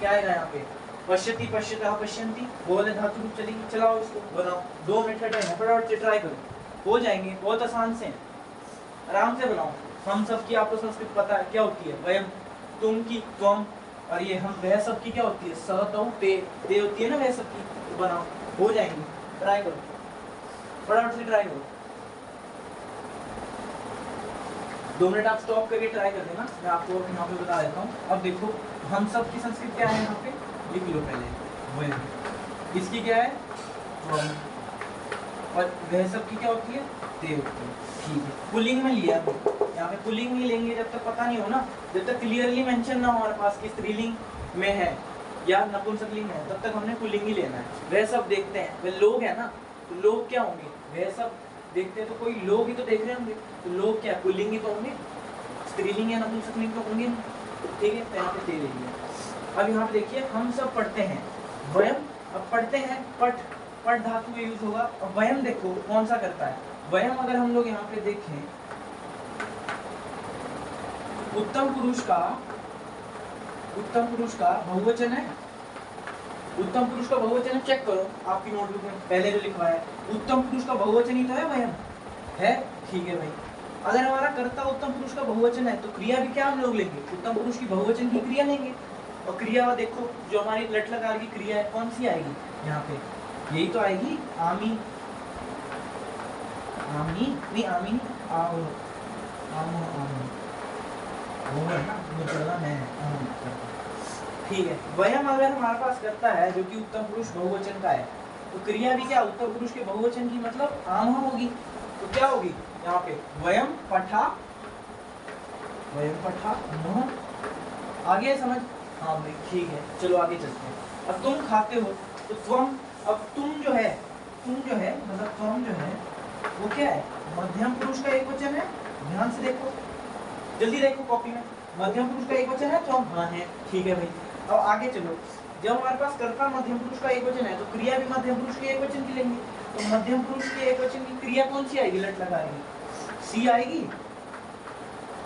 क्या आएगा यहाँ पे? पश्यति, पश्यतः, पश्यन्ति, वो वाले धातु रूप चलेगी। चलाओ इसको, बनाओ, 2 मिनट का टाइम है, फटाफट से ट्राई करो, हो जाएंगे, बहुत आसान से, आराम से बनाओ। हम सब की आपको संस्कृत पता है क्या होती है? वयम, तुम की त्वम, और ये हम वह सब की क्या होती है? स, तौ, ते, ते होती है ना वह सब की। तो बनाओ, हो जाएंगे, ट्राई करो, फटाफट से ट्राई करो। 2 मिनट आप स्टॉप करके ट्राई कर देना, मैं आपको यहाँ पे बता देता हूँ। अब देखो हम सब की संस्कृत क्या है, यहाँ पे लिख लो पहले। वयम, इसकी क्या है? त्वम, और वह सब की क्या होती है, ते होती है। ठीक है, पुलिंग में लिया यहाँ पे, पुलिंग में लेंगे जब तक पता नहीं हो ना, जब तक क्लियरली मेंशन ना हो हमारे पास कि स्त्रीलिंग में है या नपुंसकलिंग है, तब तक हमने पुलिंग ही लेना है। वह सब देखते हैं, वे लोग है ना, तो लोग क्या होंगे, वह सब देखते हैं तो कोई लोग ही तो देख रहे होंगे, तो लोग क्या पुल्लिंग ही तो होंगे, स्त्रीलिंग या नपुंसकलिंग तो होंगे नहीं। ठीक है, तो यहाँ पे दे देंगे। अब यहाँ पे देखिए हम सब पढ़ते हैं वयम, अब पढ़ते हैं पठ, पठ धातु में यूज होगा। अब वयम देखो कौन सा करता है, वयम अगर हम लोग यहाँ पे देखें, उत्तम पुरुष का बहुवचन है, उत्तम पुरुष का बहुवचन है, चेक करो आपकी नोटबुक में पहले जो लिखवा है, उत्तम पुरुष का बहुवचन ही तो है वयम, है। ठीक है भाई, अगर हमारा कर्ता उत्तम पुरुष का बहुवचन है तो क्रिया भी क्या हम लोग लेंगे, उत्तम पुरुष की बहुवचन की क्रिया लेंगे। और क्रिया देखो जो हमारी लट लकार की क्रिया है कौन सी आएगी यहाँ पे, यही तो आएगी, आमी, आमी नहीं, आमी आओ, आमो आमो, वो है ना, वो चला मैं। ठीक है, वयम अगर हमारे पास करता है जो कि उत्तम पुरुष बहुवचन का है, तो क्रिया भी क्या उत्तम पुरुष के बहुवचन की मतलब आम होगी। तो क्या होगी यहाँ पे, वयम पठा, वयम पठा मोह। आगे समझ, हाँ भाई ठीक है, चलो आगे चलते हैं। अब तुम खाते हो तो त्वम, अब तुम जो है मतलब त्वम जो है वो क्या है, मध्यम पुरुष का एक वचन है, ध्यान से देखो, जल्दी देखो कॉपी में, मध्यम पुरुष का एक वचन है त्वम, हाँ है। ठीक है भाई, अब आगे चलो, जब हमारे पास कर्ता मध्यम पुरुष का एक वचन है तो क्रिया भी मध्यम पुरुष के एक वचन की लेंगे। तो मध्यम पुरुष के एक वचन की क्रिया कौन सी आएगी, लट लगाएगी, सी आएगी,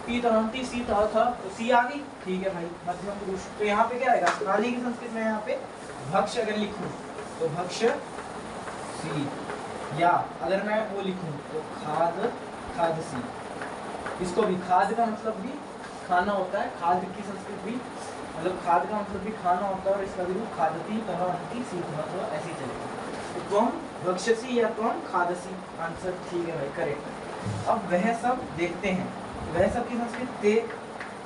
ती तहंती सी तह था, तो सी आ गई। ठीक है भाई, मध्यम पुरुष, तो यहाँ पे क्या आएगा, खाली की संस्कृत में यहाँ पे भक्ष अगर लिखूं तो भक्ष सी, या अगर मैं वो लिखूं तो खाद, खाद सी। इसको भी खाद का मतलब भी खाना होता है, खाद की संस्कृत भी मतलब खाद का मतलब भी खाना होता है, और इसका भी रूप खादती तहंती सी तह, तो ऐसे ही चलेगा। तो तुम भक्षसी या तुम खादसी, आंसर ठीक है भाई, करेक्ट। अब वह सब देखते हैं, वह सब की संस्कृत ते।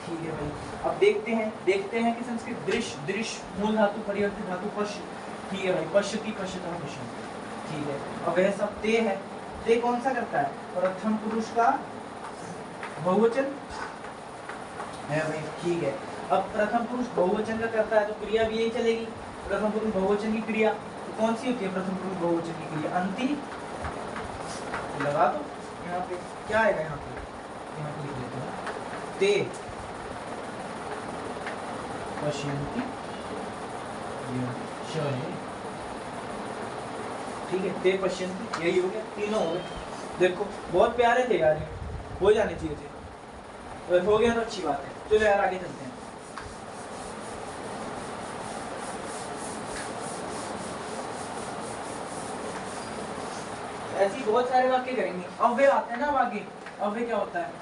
ठीक है भाई, अब देखते हैं कि संस्कृत दृश्य, दृश्य मूल धातु परिवर्तित धातु पश्य। ठीक है भाई, पश्यति पश्यतः पश्यन्ति। ठीक है, अब वह सब ते है, ते कौन सा करता है, प्रथम पुरुष का बहुवचन है भाई। ठीक है, अब प्रथम पुरुष बहुवचन का करता है तो क्रिया भी यही चलेगी, प्रथम पुरुष बहुवचन की क्रिया तो कौन सी होती है, प्रथम पुरुष बहुवचन की क्रिया अंति, लगा दो यहाँ पे, क्या आएगा यहाँ पे लिख लेते हैं, ते पश्यन्ति, ठीक है, ते पश्यन्ति, यही हो गया, तीनों हो गए। देखो बहुत प्यारे थे यार, हो जाने चाहिए थे, तो हो गया तो अच्छी बात है। चलो यार आगे चलते हैं। ऐसी बहुत सारे वाक्य करेंगे। अव्यय आते हैं ना वाक्य, अव्यय क्या होता है,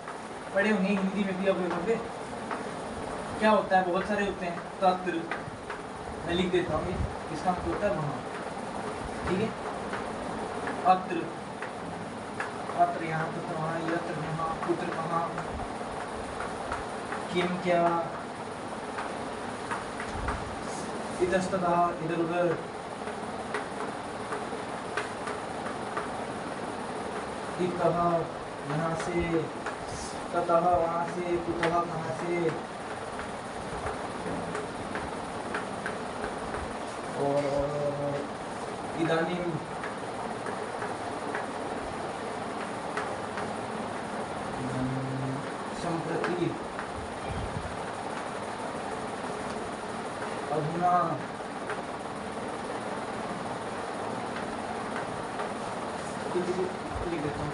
पढ़े होंगे हिंदी में भी अव्यय, अव्यय क्या होता है, बहुत सारे होते हैं। तत्र, मैं लिख देता हूँ, इसका मतलब होता है वहाँ, ठीक है, अत्र, अत्र यहाँ, तत्र वहाँ, यत्र यहाँ, पुत्र कहाँ, किम क्या, इतस्ततः इधर उधर, इतः यहाँ से, ततः वहाँ से, कुतः कहाँ से, और इदानीं संप्रति, अधुना, लिख देता हूँ,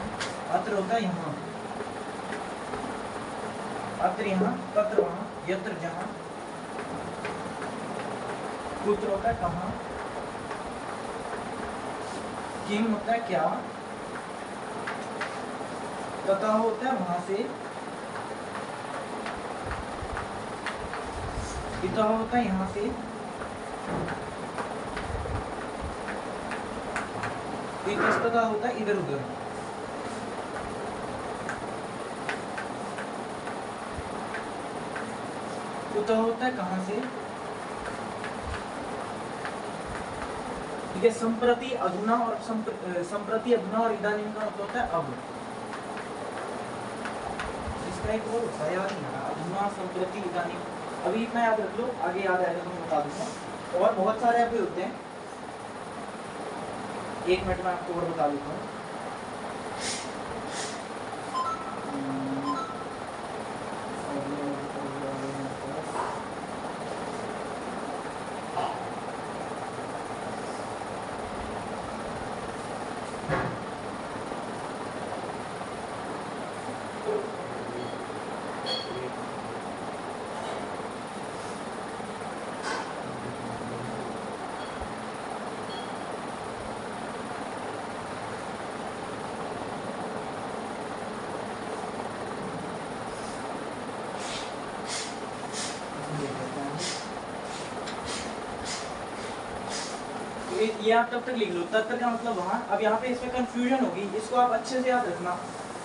अत्र होता है यहाँ, अत्र यहाँ, तत्र वहाँ, यत्र जहाँ, कुत्र होता है कहाँ, किम होता है क्या, तथा होता है वहां से, इतना होता है यहाँ से, इतस्ततः होता है इधर उधर, कुतः होता है कहाँ से, ठीक है। संप्रति, अधुना और संप्रति, अधुना और इदानीं का मतलब होता है अब। इसका एक और होता है, याद नहीं आ रहा, अधुना, संप्रति, इदानीं। अभी इतना याद रख लो, आगे याद आएगा तो मैं बता दूंगा। और बहुत सारे अभी होते हैं, 1 मिनट में आपको और बता देता हूँ। ये आप तब तक लिख लो, तत्तर का मतलब वहाँ। अब यहाँ पे इसमें कंफ्यूजन होगी, इसको आप अच्छे से याद रखना।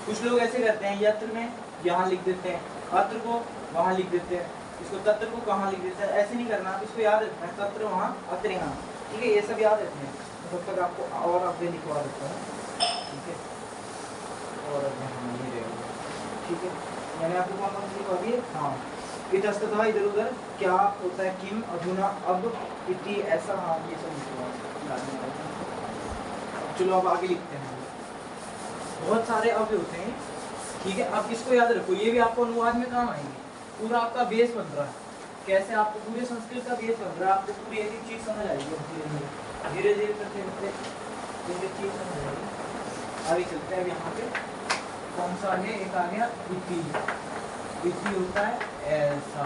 कुछ लोग ऐसे करते हैं, यत्र में यहाँ लिख देते हैं, अत्र को वहाँ लिख देते हैं, इसको तत्र को कहाँ लिख देते हैं। ऐसे नहीं करना, आप इसको याद रखना है, तत्र वहाँ, अत्र यहाँ। ठीक है, ये सब याद रखना है। तब तक आपको और आगे लिखवा देता हूँ। ठीक है, और यहाँ ये रहेगा। ठीक है, मैंने आपको कौन कौन सी लिखवा दी है? हाँ, इतस्ततः इधर उधर क्या होता है, किम, अधुना, अब, इति, ऐसा। हाँ, ये सब लिखवा। चलो अब आगे लिखते हैं। बहुत सारे अब होते हैं। ठीक है, अब इसको याद रखो, ये भी आपको अनुवाद में काम आएंगे। पूरा आपका बेस बन रहा है, कैसे आपको पूरे संस्कृत का बेस बन रहा है। आपको पूरी एक चीज समझ आएगी, धीरे धीरे करते करते एक चीज समझ आएगी। आगे चलते हैं। अब यहाँ पे कौन सा है, एक आ गया इति। इति होता है ऐसा।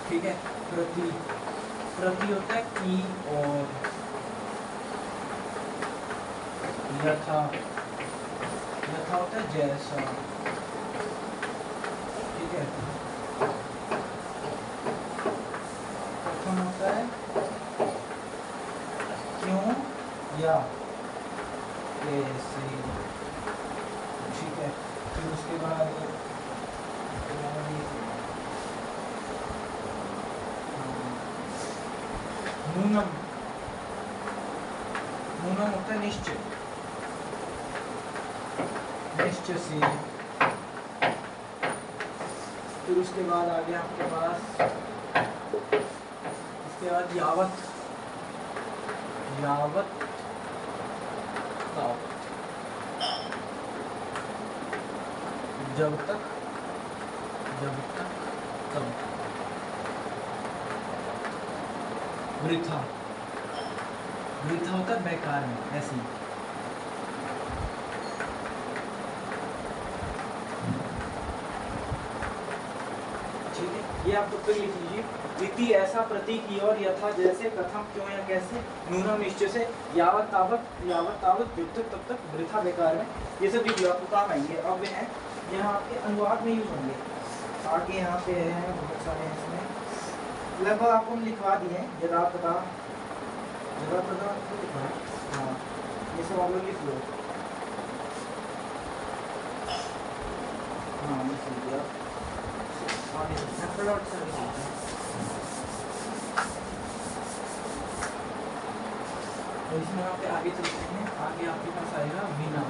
ठीक है, प्रति, प्रति होता है की और, यथा, यथा होता है जैसा। ठीक है, प्रथम होता है क्यों या कैसे। ठीक है, फिर उसके बाद नूनम, नूनम होता है निश्चय, निश्चय से। फिर उसके बाद आ गया आपके पास, उसके बाद यावत, यावत, तावत, जब तक, जब तक, तब तक। वृथा, वृथा होता है बेकार में, ऐसी। ठीक है, ये आप तो लिख लीजिए। इति ऐसा, प्रति की और, यथा जैसे, कथम क्यों या कैसे, न्यूनम निश्चय से, यावत तावत, यावत तावत, जब तक तब तक, वृथा बेकार में। ये सब लिख लो, आपको काम आएंगे। अब है यहाँ आपके अनुवाद में यूज होंगे। आगे यहाँ पे है बहुत सारे, इसमें लगभग आपको हम लिखवा दिए हैं। यदा तदा, यदा तदा लिखा है। हाँ, ये सब आप लोग लिख लो। हाँ, लिख लीजिए आप। आगे फटाफट से लिख लीजिए। तो इसमें यहाँ पे आगे चलते हैं। आगे आपके पास आएगा वीणा।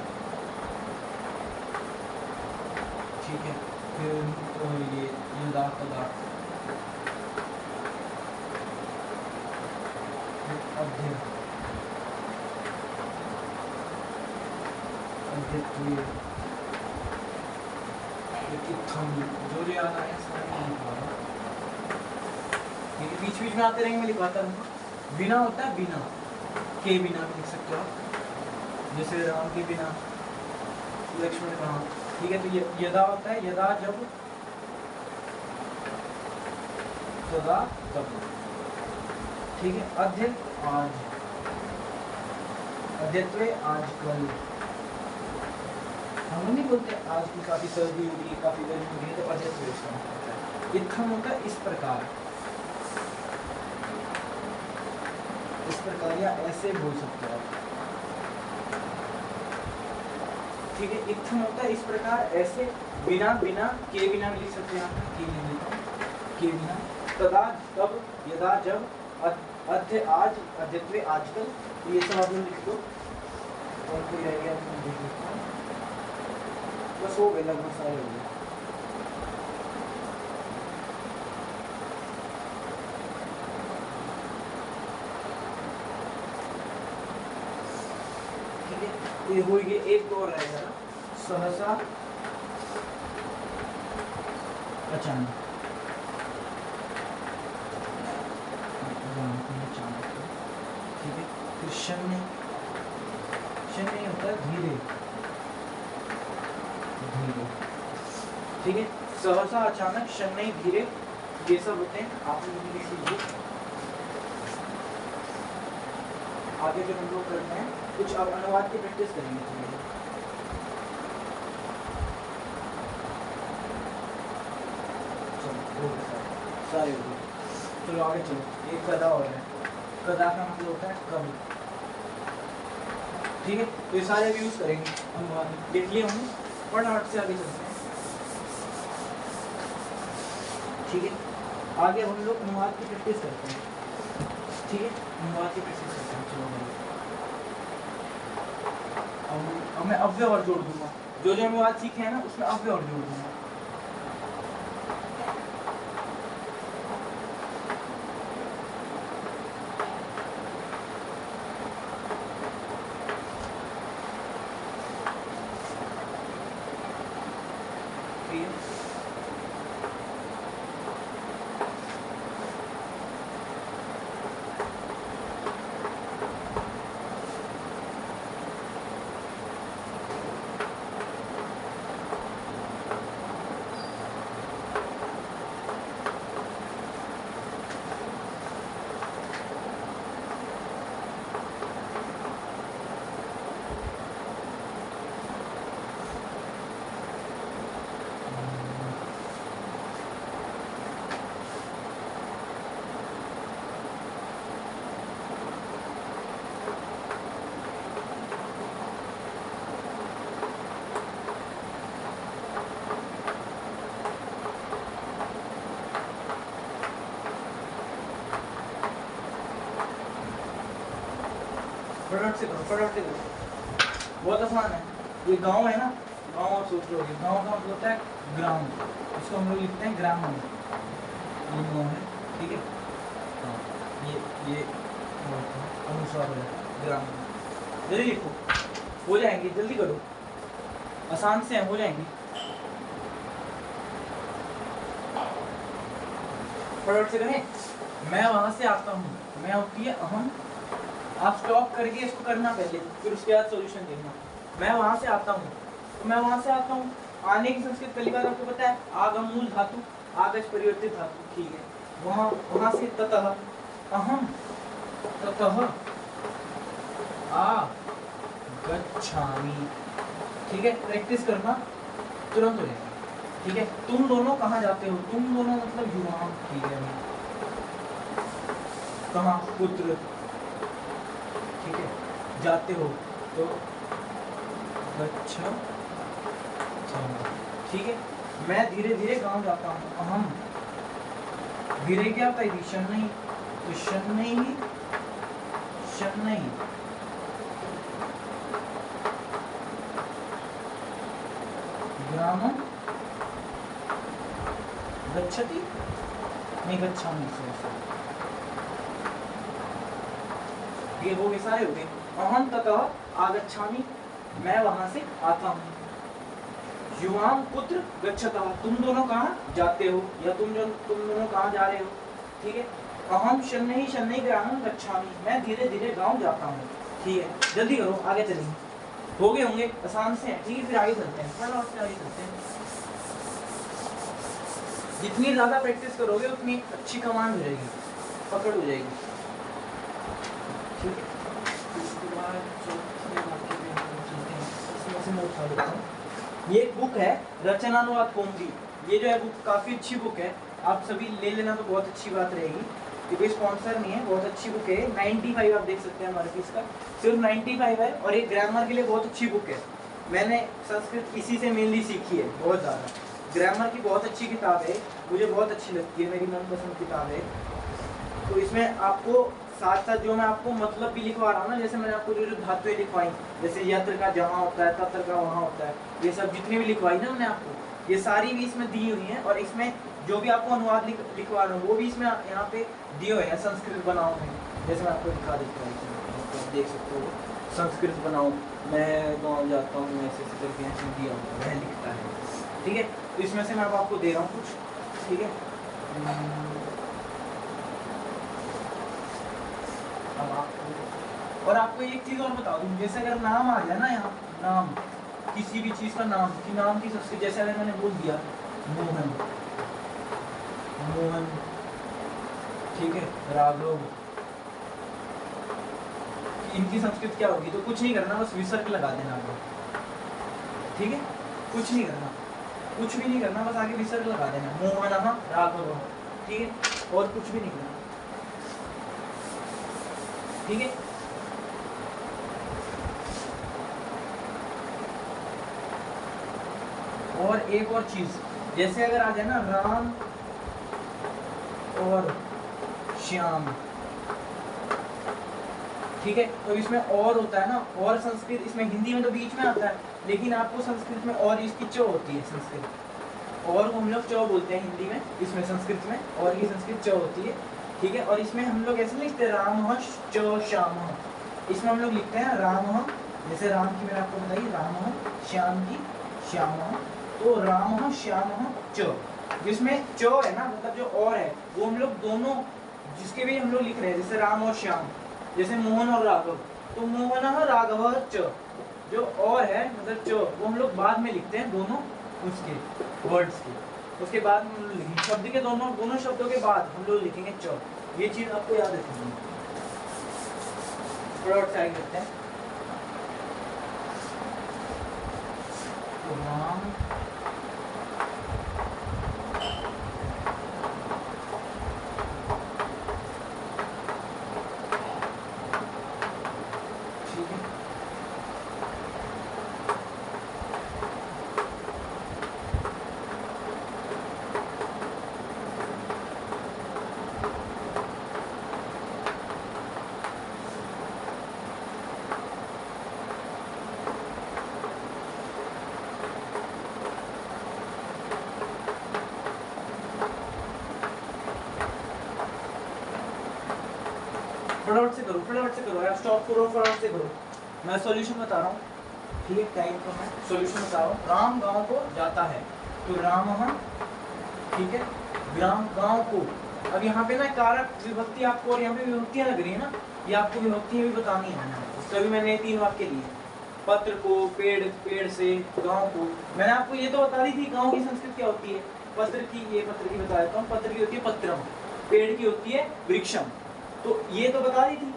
ठीक है, फिर तो ये यदा तदा, अध्यय, अध्यत्व, इत्थम, जो याद आए सारे लिखवा। ये बीच बीच में आते रहेंगे, मैं लिखवाता रहूँगा। बिना होता है बिना, के बिना भी लिख सकते हो आप, जैसे राम के बिना, लक्ष्मण कहाँ। ठीक है, तो ये यदा होता है, यदा जब, तदा तब। ठीक है, अध्यय आज, अध्यत्व आज कल। हम नहीं बोलते आज की काफी सर्दी होगी, काफी गर्मी होगी, तो अध्यत्व इसका होता है। इत्थम होता है इस प्रकार, इस प्रकार या ऐसे बोल सकते हो आप। ठीक है, इत्थम होता है इस प्रकार, ऐसे। बिना, बिना, के बिना लिख सकते हैं आप, के लिख देता हूँ, के बिना। तदा तब, यदा जब, अद्य आज, अद्यत्वे आजकल, ये सब आप लोग लिख दो। और कोई रह गया तो मैं देख लेता हूँ। बस हो गए, लगभग सारे हो गए। ठीक है, ये हो गए। एक तो और रहेगा ना, सहसा अचानक। ठीक है, फिर शन्य, शन्य होता है धीरे धीरे। ठीक है, सहसा अचानक, शन्य धीरे, ये सब होते हैं। आप लोग लिख लीजिए। आगे फिर हम लोग करते हैं कुछ, अब अनुवाद की प्रैक्टिस करेंगे। चलो सारे हो गए। चलो आगे चलो। एक गधा और है। गधा का मतलब होता है कवि। ठीक है, तो ये सारे भी यूज करेंगे। अनुवाद देख लिए होंगे, फटाफट से आगे चलते हैं। ठीक है, आगे हम लोग अनुवाद की प्रैक्टिस करते हैं। ठीक है, अनुवाद की प्रैक्टिस करते हैं। चलो अब मैं अव्यय और जोड़ दूंगा। जो जो अनुवाद सीखे हैं ना, उसमें अव्यय और जोड़ दूंगा। फटाफट से करो, फटाफट से करो। बहुत आसान है। ये गांव है ना, गांव आप सोच रहे हो, गांव का मतलब होता है ग्राउंड। इसको हम लोग लिखते हैं ग्राम। ये गाँव है, ठीक है। हाँ, ये अनुसार है ग्राम। जल्दी लिखो, हो जाएंगे, जल्दी करो। आसान से हो जाएंगे। फटाफट से करें। मैं वहां से आता हूँ, मैं होती है अहम। आप स्टॉप करके इसको करना पहले, फिर उसके बाद सॉल्यूशन देना। मैं वहां से आता हूँ, तो मैं वहां से आता हूँ। आने की संस्कृत पहली बात आपको पता है, आगम मूल धातु, आगच परिवर्तित धातु। ठीक है, वहां से ततः अहम, ततः आगच्छामि। ठीक है, प्रैक्टिस करना, तुरंत हो जाएगा। ठीक है, तुम दोनों कहाँ जाते हो? तुम दोनों मतलब युवा। ठीक है, कहाँ? पुत्र। ठीक है, जाते हो तो गच्छ। ठीक है, मैं धीरे धीरे गांव जाता हूँ। अहम धीरे क्या होता है? शन्नई। तो शन्नई, शन्नई ग्रामं गच्छति, नहीं गच्छामि। ये हो गए, सारे हो गए। अहम ततः आगच्छामि, मैं वहां से आता हूँ। युवाम पुत्र गच्छतः, तुम दोनों कहाँ जाते हो, या तुम दोनों कहाँ जा रहे हो। ठीक है, अहम शन्नई शन्नई ग्रामं गच्छामि, मैं धीरे धीरे गांव जाता हूँ। ठीक है, जल्दी करो, आगे चलिए। हो गए होंगे, आसान से है। ठीक है, फिर आगे चलते हैं, आगे चलते हैं। जितनी ज्यादा प्रैक्टिस करोगे उतनी अच्छी कमांड हो जाएगी, पकड़ हो जाएगी। ठीक है, इसके बाद ये एक बुक है रचनानुवाद कौमुदी। ये जो है बुक काफ़ी अच्छी बुक है, आप सभी ले लेना तो बहुत अच्छी बात रहेगी। क्योंकि स्पॉन्सर नहीं है, बहुत अच्छी बुक है। 95 आप देख सकते हैं हमारे फीस का, सिर्फ 95 है। और ये ग्रामर के लिए बहुत अच्छी बुक है। मैंने संस्कृत इसी से मेनली सीखी है, बहुत ज़्यादा। ग्रामर की बहुत अच्छी किताब है, मुझे बहुत अच्छी लगती है, मेरी मनपसंद किताब है। तो इसमें आपको साथ साथ जो मैं आपको मतलब भी लिखवा रहा हूँ ना, जैसे मैंने आपको जो धातुएं लिखवाई, जैसे यत्र का जहाँ होता है, तत्र का वहाँ होता है, ये सब जितनी भी लिखवाई ना मैंने आपको, ये सारी भी इसमें दी हुई हैं। और इसमें जो भी आपको अनुवाद लिखवा रहा हूँ वो भी इसमें यहाँ पे दिए हुए हैं संस्कृत बनाओ में। जैसे मैं आपको दिखा देता हूँ, तो देख सकते हो संस्कृत बनाओ, मैं गाँव जाता हूँ, ऐसे ऐसे करके इसमें दिया हुआ है, वह लिखता है, ठीक है। तो इसमें से मैं अब आपको दे रहा हूँ कुछ, ठीक है। अब आपको, और आपको एक चीज़ और बता दूँ, जैसे अगर नाम आ जाए ना यहाँ, नाम किसी भी चीज़ का नाम, कि नाम की सबसे, जैसे अगर मैंने बोल दिया मोहन, मोहन, ठीक है, राघव, इनकी संस्कृत क्या होगी, तो कुछ नहीं करना, बस विसर्ग लगा देना आगे, ठीक है। कुछ नहीं करना, कुछ भी नहीं करना, बस आगे विसर्ग लगा देना, मोहन राघव, ठीक है, और कुछ भी नहीं करना, ठीक है। और एक और चीज, जैसे अगर आ जाए ना राम और श्याम, ठीक है, तो इसमें और होता है ना, और संस्कृत इसमें हिंदी में तो बीच में आता है, लेकिन आपको संस्कृत में और इसकी च होती है, संस्कृत और हम लोग च बोलते हैं हिंदी में, इसमें संस्कृत में और की संस्कृत च होती है, ठीक है। और इसमें हम लोग ऐसे लिखते हैं राम च श्याम, इसमें हम लोग लिखते हैं राम, जैसे राम की मैंने आपको बताई राम, श्याम की श्याम, तो राम श्याम च, जिसमें च है ना, मतलब जो और है वो हम लोग दोनों जिसके भी हम लोग लिख रहे हैं, जैसे राम और श्याम, जैसे मोहन और राघव, तो मोहन राघव च, जो और है मतलब च, वो हम लोग बाद में लिखते हैं दोनों उसके वर्ड्स के, उसके बाद हम लोग लिखेंगे शब्द के, दोनों शब्दों के बाद हम लोग लिखेंगे च। ये चीज आपको याद रखनी है। थोड़ा और ट्राई करते हैं, तो राम फटाफट से करो यार, स्टॉप करो, फटाफट से करो, मैं सॉल्यूशन बता रहा हूँ, ठीक है। टाइम को मैं सॉल्यूशन बता रहा हूँ। राम गांव को जाता है, तो राम, ठीक है, ग्राम गांव को। अब यहाँ पे ना कारक विभक्ति आपको, और यहाँ पे विभक्तियाँ लग रही है ना, ये आपको विभक्तियाँ भी बतानी है। तभी मैंने 3 वाक्य लिए, पत्र को, पेड़ से, गाँव को। मैंने आपको ये तो बता दी थी गाँव की संस्कृत क्या होती है, पत्र की, ये पत्र की बता देता हूँ, पत्र की होती है पत्रम, पेड़ की होती है वृक्षम, तो ये तो बता दी थी।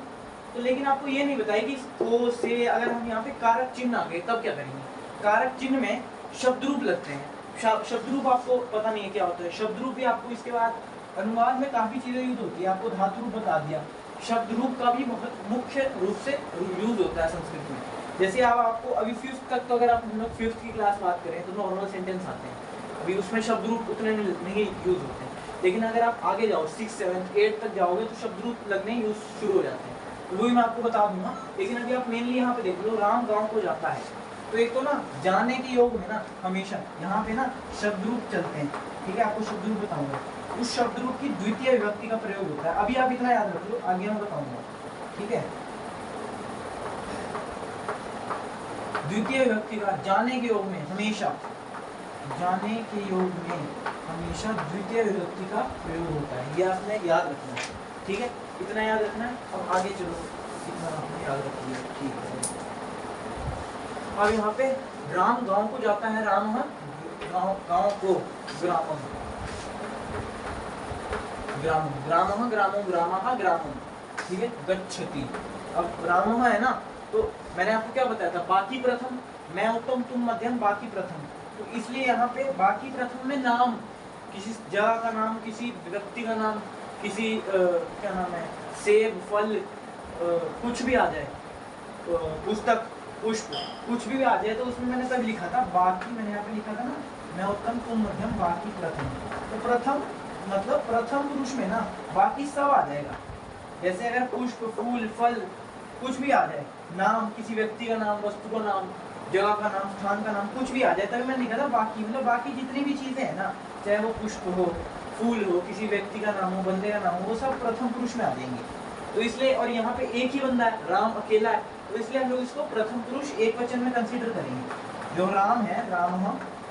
तो लेकिन आपको ये नहीं बताई कि को से अगर हम यहाँ पे कारक चिन्ह आ गए तब क्या करेंगे। कारक चिन्ह में शब्द रूप लगते हैं, शब्द रूप आपको पता नहीं है क्या होता है, शब्द रूप भी आपको इसके बाद अनुवाद में काफी चीजें यूज होती है, आपको धातु रूप बता दिया, शब्द रूप का भी बहुत मुख्य रूप से यूज होता है संस्कृत में। जैसे आपको अभी 5th तक, तो अगर आप हम लोग 5th की क्लास बात करें तो नॉर्मल सेंटेंस आते हैं, अभी उसमें शब्द रूप उतने नहीं यूज होते हैं, लेकिन अगर आप आगे जाओ 6th 7th 8th तक जाओगे तो शब्द रूप लगने यूज शुरू हो जाते हैं, वो भी मैं आपको बता दूंगा। लेकिन अभी आप मेनली यहाँ पे देख लो, राम गांव को जाता है, तो एक तो ना जाने के योग में ना हमेशा यहाँ पे ना शब्द रूप चलते हैं, ठीक है। आपको शब्द रूप बताऊंगा, उस शब्द रूप की द्वितीय विभक्ति का प्रयोग होता है, अभी आप इतना याद रख लो, आगे मैं बताऊंगा, ठीक है। द्वितीय विभक्ति का जाने के योग में हमेशा, जाने के योग में हमेशा द्वितीय विभक्ति का प्रयोग होता है, ये आपने याद रखना है, ठीक है। इतना याद रखना है। अब आगे चलो, इतना आपने याद रख लिया, ठीक है। अब यहाँ पे राम गांव को जाता है, राम गांव को, ग्रामम, ठीक है, गच्छति। अब राम है ना, तो मैंने आपको क्या बताया था, बाकी प्रथम, मैं उत्तम तुम मध्यम, बाकी प्रथम, तो इसलिए यहाँ पे बाकी प्रथम में नाम, किसी जगह का नाम, किसी व्यक्ति का नाम, किसी क्या नाम है, सेब, फल, कुछ भी आ जाए, पुस्तक, पुष्प, कुछ भी आ जाए, तो उसमें मैंने तब लिखा था बाकी, मैंने यहाँ पे लिखा था ना, मैं उत्तम तुम मध्यम बाकी प्रथम, तो प्रथम मतलब प्रथम पुरुष में ना बाकी सब आ जाएगा। जैसे अगर पुष्प, फूल, फल कुछ भी आ जाए, नाम, किसी व्यक्ति का नाम, वस्तु का नाम, जगह का नाम, स्थान का नाम, कुछ भी आ जाए, तभी मैंने लिखा था बाकी, मतलब बाकी जितनी भी चीजें हैं ना, चाहे वो पुष्प हो, फूल हो, किसी व्यक्ति का नाम हो, बंदे का नाम हो, वो सब प्रथम पुरुष में आ जाएंगे। तो इसलिए, और यहाँ पे एक ही बंदा है, राम अकेला है, तो इसलिए हम लोग इसको प्रथम पुरुष एक वचन में कंसीडर करेंगे। जो राम है, राम,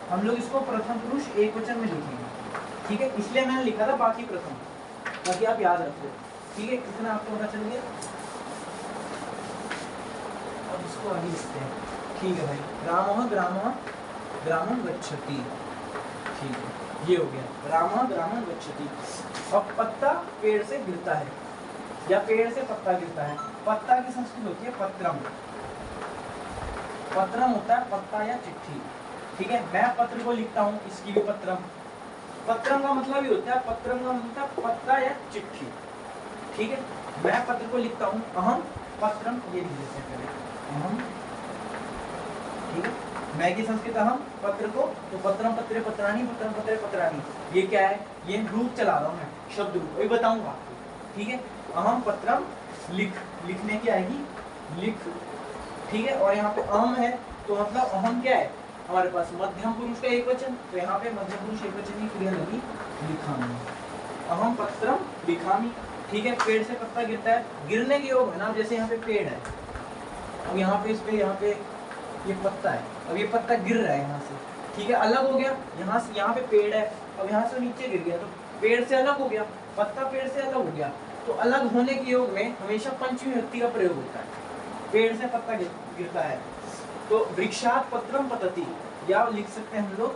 हम लोग इसको प्रथम पुरुष एक वचन में लिखेंगे, ठीक है। इसलिए मैंने लिखा था बाकी प्रथम, ताकि आप याद रखो, ठीक है। कितना आपको पता चल गया? अब इसको आगे लिखते हैं, ठीक है भाई। रामः ग्रामः ग्रामं गच्छति, ठीक है, ये हो गया, रामः ग्रामं गच्छति। अब पत्ता पेड़ से गिरता है, या पेड़ से पत्ता गिरता है। पत्ता की संस्कृत होती है पत्रम। पत्रम होता है पत्ता या चिट्ठी, ठीक है। मैं पत्र को लिखता हूँ, इसकी भी पत्रम। पत्रम का मतलब ही होता है, पत्रम का मतलब पत्ता या चिट्ठी, ठीक है। मैं पत्र को लिखता हूँ, अहम पत्रम, ये लिख देते हैं पहले, अहम, ठीक है। मैं की संस्कृत अहम, पत्र को तो पत्रम पत्रे पत्राणी, पत्रम पत्रे पत्राणी। ये क्या है? ये रूप चला रहा हूँ मैं, शब्द रूप, वही बताऊंगा, ठीक है। अहम पत्रम लिखने की आएगी लिख, ठीक है। और यहाँ पे अहम है तो मतलब अहम क्या है हमारे पास? मध्यम पुरुष का एक वचन, तो यहाँ पे मध्यम पुरुष एक वचन की क्रिया लगी लिखामी। अहम पत्रम लिखामी, ठीक है। पेड़ से पत्ता गिरता है, गिरने के योग है ना, जैसे यहाँ पे पेड़ है, अब यहाँ पे इस पे, यहाँ पे ये पत्ता है, अब ये पत्ता गिर रहा है यहाँ से, ठीक है, अलग हो गया यहाँ से। यहाँ पे पेड़ है, अब यहाँ से नीचे गिर गया, तो पेड़ से अलग हो गया, पत्ता पेड़ से अलग हो गया। तो अलग होने के योग में हमेशा पंचमी विभक्ति का प्रयोग होता है। पेड़ से पत्ता गिरता है तो वृक्षात् पत्रम पतति, या लिख सकते हैं हम लोग,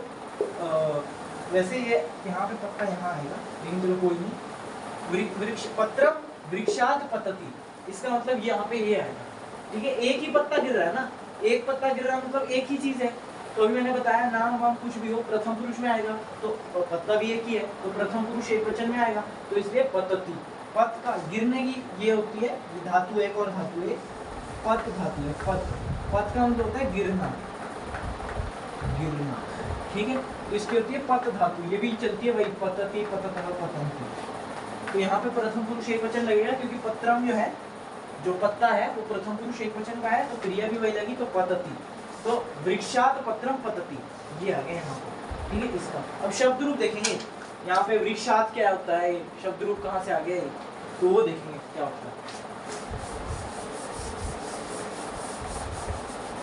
वैसे ये यहाँ पे पत्ता यहाँ आएगा, लेकिन चलो कोई नहीं, वृक्ष पत्रम वृक्षात् पतति, इसका मतलब यहाँ पे ये आएगा, ठीक है। एक ही पत्ता गिर रहा है ना, एक पत्ता गिर रहा है मतलब एक ही चीज है। तो अभी मैंने बताया नाम वाम कुछ भी हो प्रथम पुरुष में आएगा, तो पत्ता भी एक ही है, तो प्रथम पुरुष एक वचन में आएगा, तो इसलिए पतति। पत का गिरने की ये होती है, ये धातु एक और धातु एक, पत धातु है, पत, पत का मतलब होता है गिरना, गिरना, ठीक है। तो इसकी होती है पत धातु, ये भी चलती है वही पतति, पततः, पतन्ति। तो यहाँ पे प्रथम पुरुष एक वचन लगेगा, क्योंकि पत्रम जो है, जो पत्ता है वो प्रथम पुरुष एक वचन का है, तो क्रिया भी वही लगी, तो पतति। तो वृक्षात् पत्रम पतति, ये आ गया यहाँ पर, ठीक है। इसका अब शब्द रूप देखेंगे, यहाँ पे वृक्षात् क्या होता है, शब्द रूप कहाँ से आ गए, तो वो देखेंगे क्या होता है।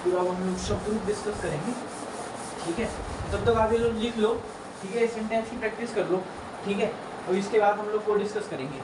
पूरा हम लोग शब्द रूप डिस्कस करेंगे, ठीक है। तब तक आप ये लोग लिख लो, ठीक है, सेंटेंस की प्रैक्टिस कर लो, ठीक है। और इसके बाद हम लोग को डिस्कस करेंगे।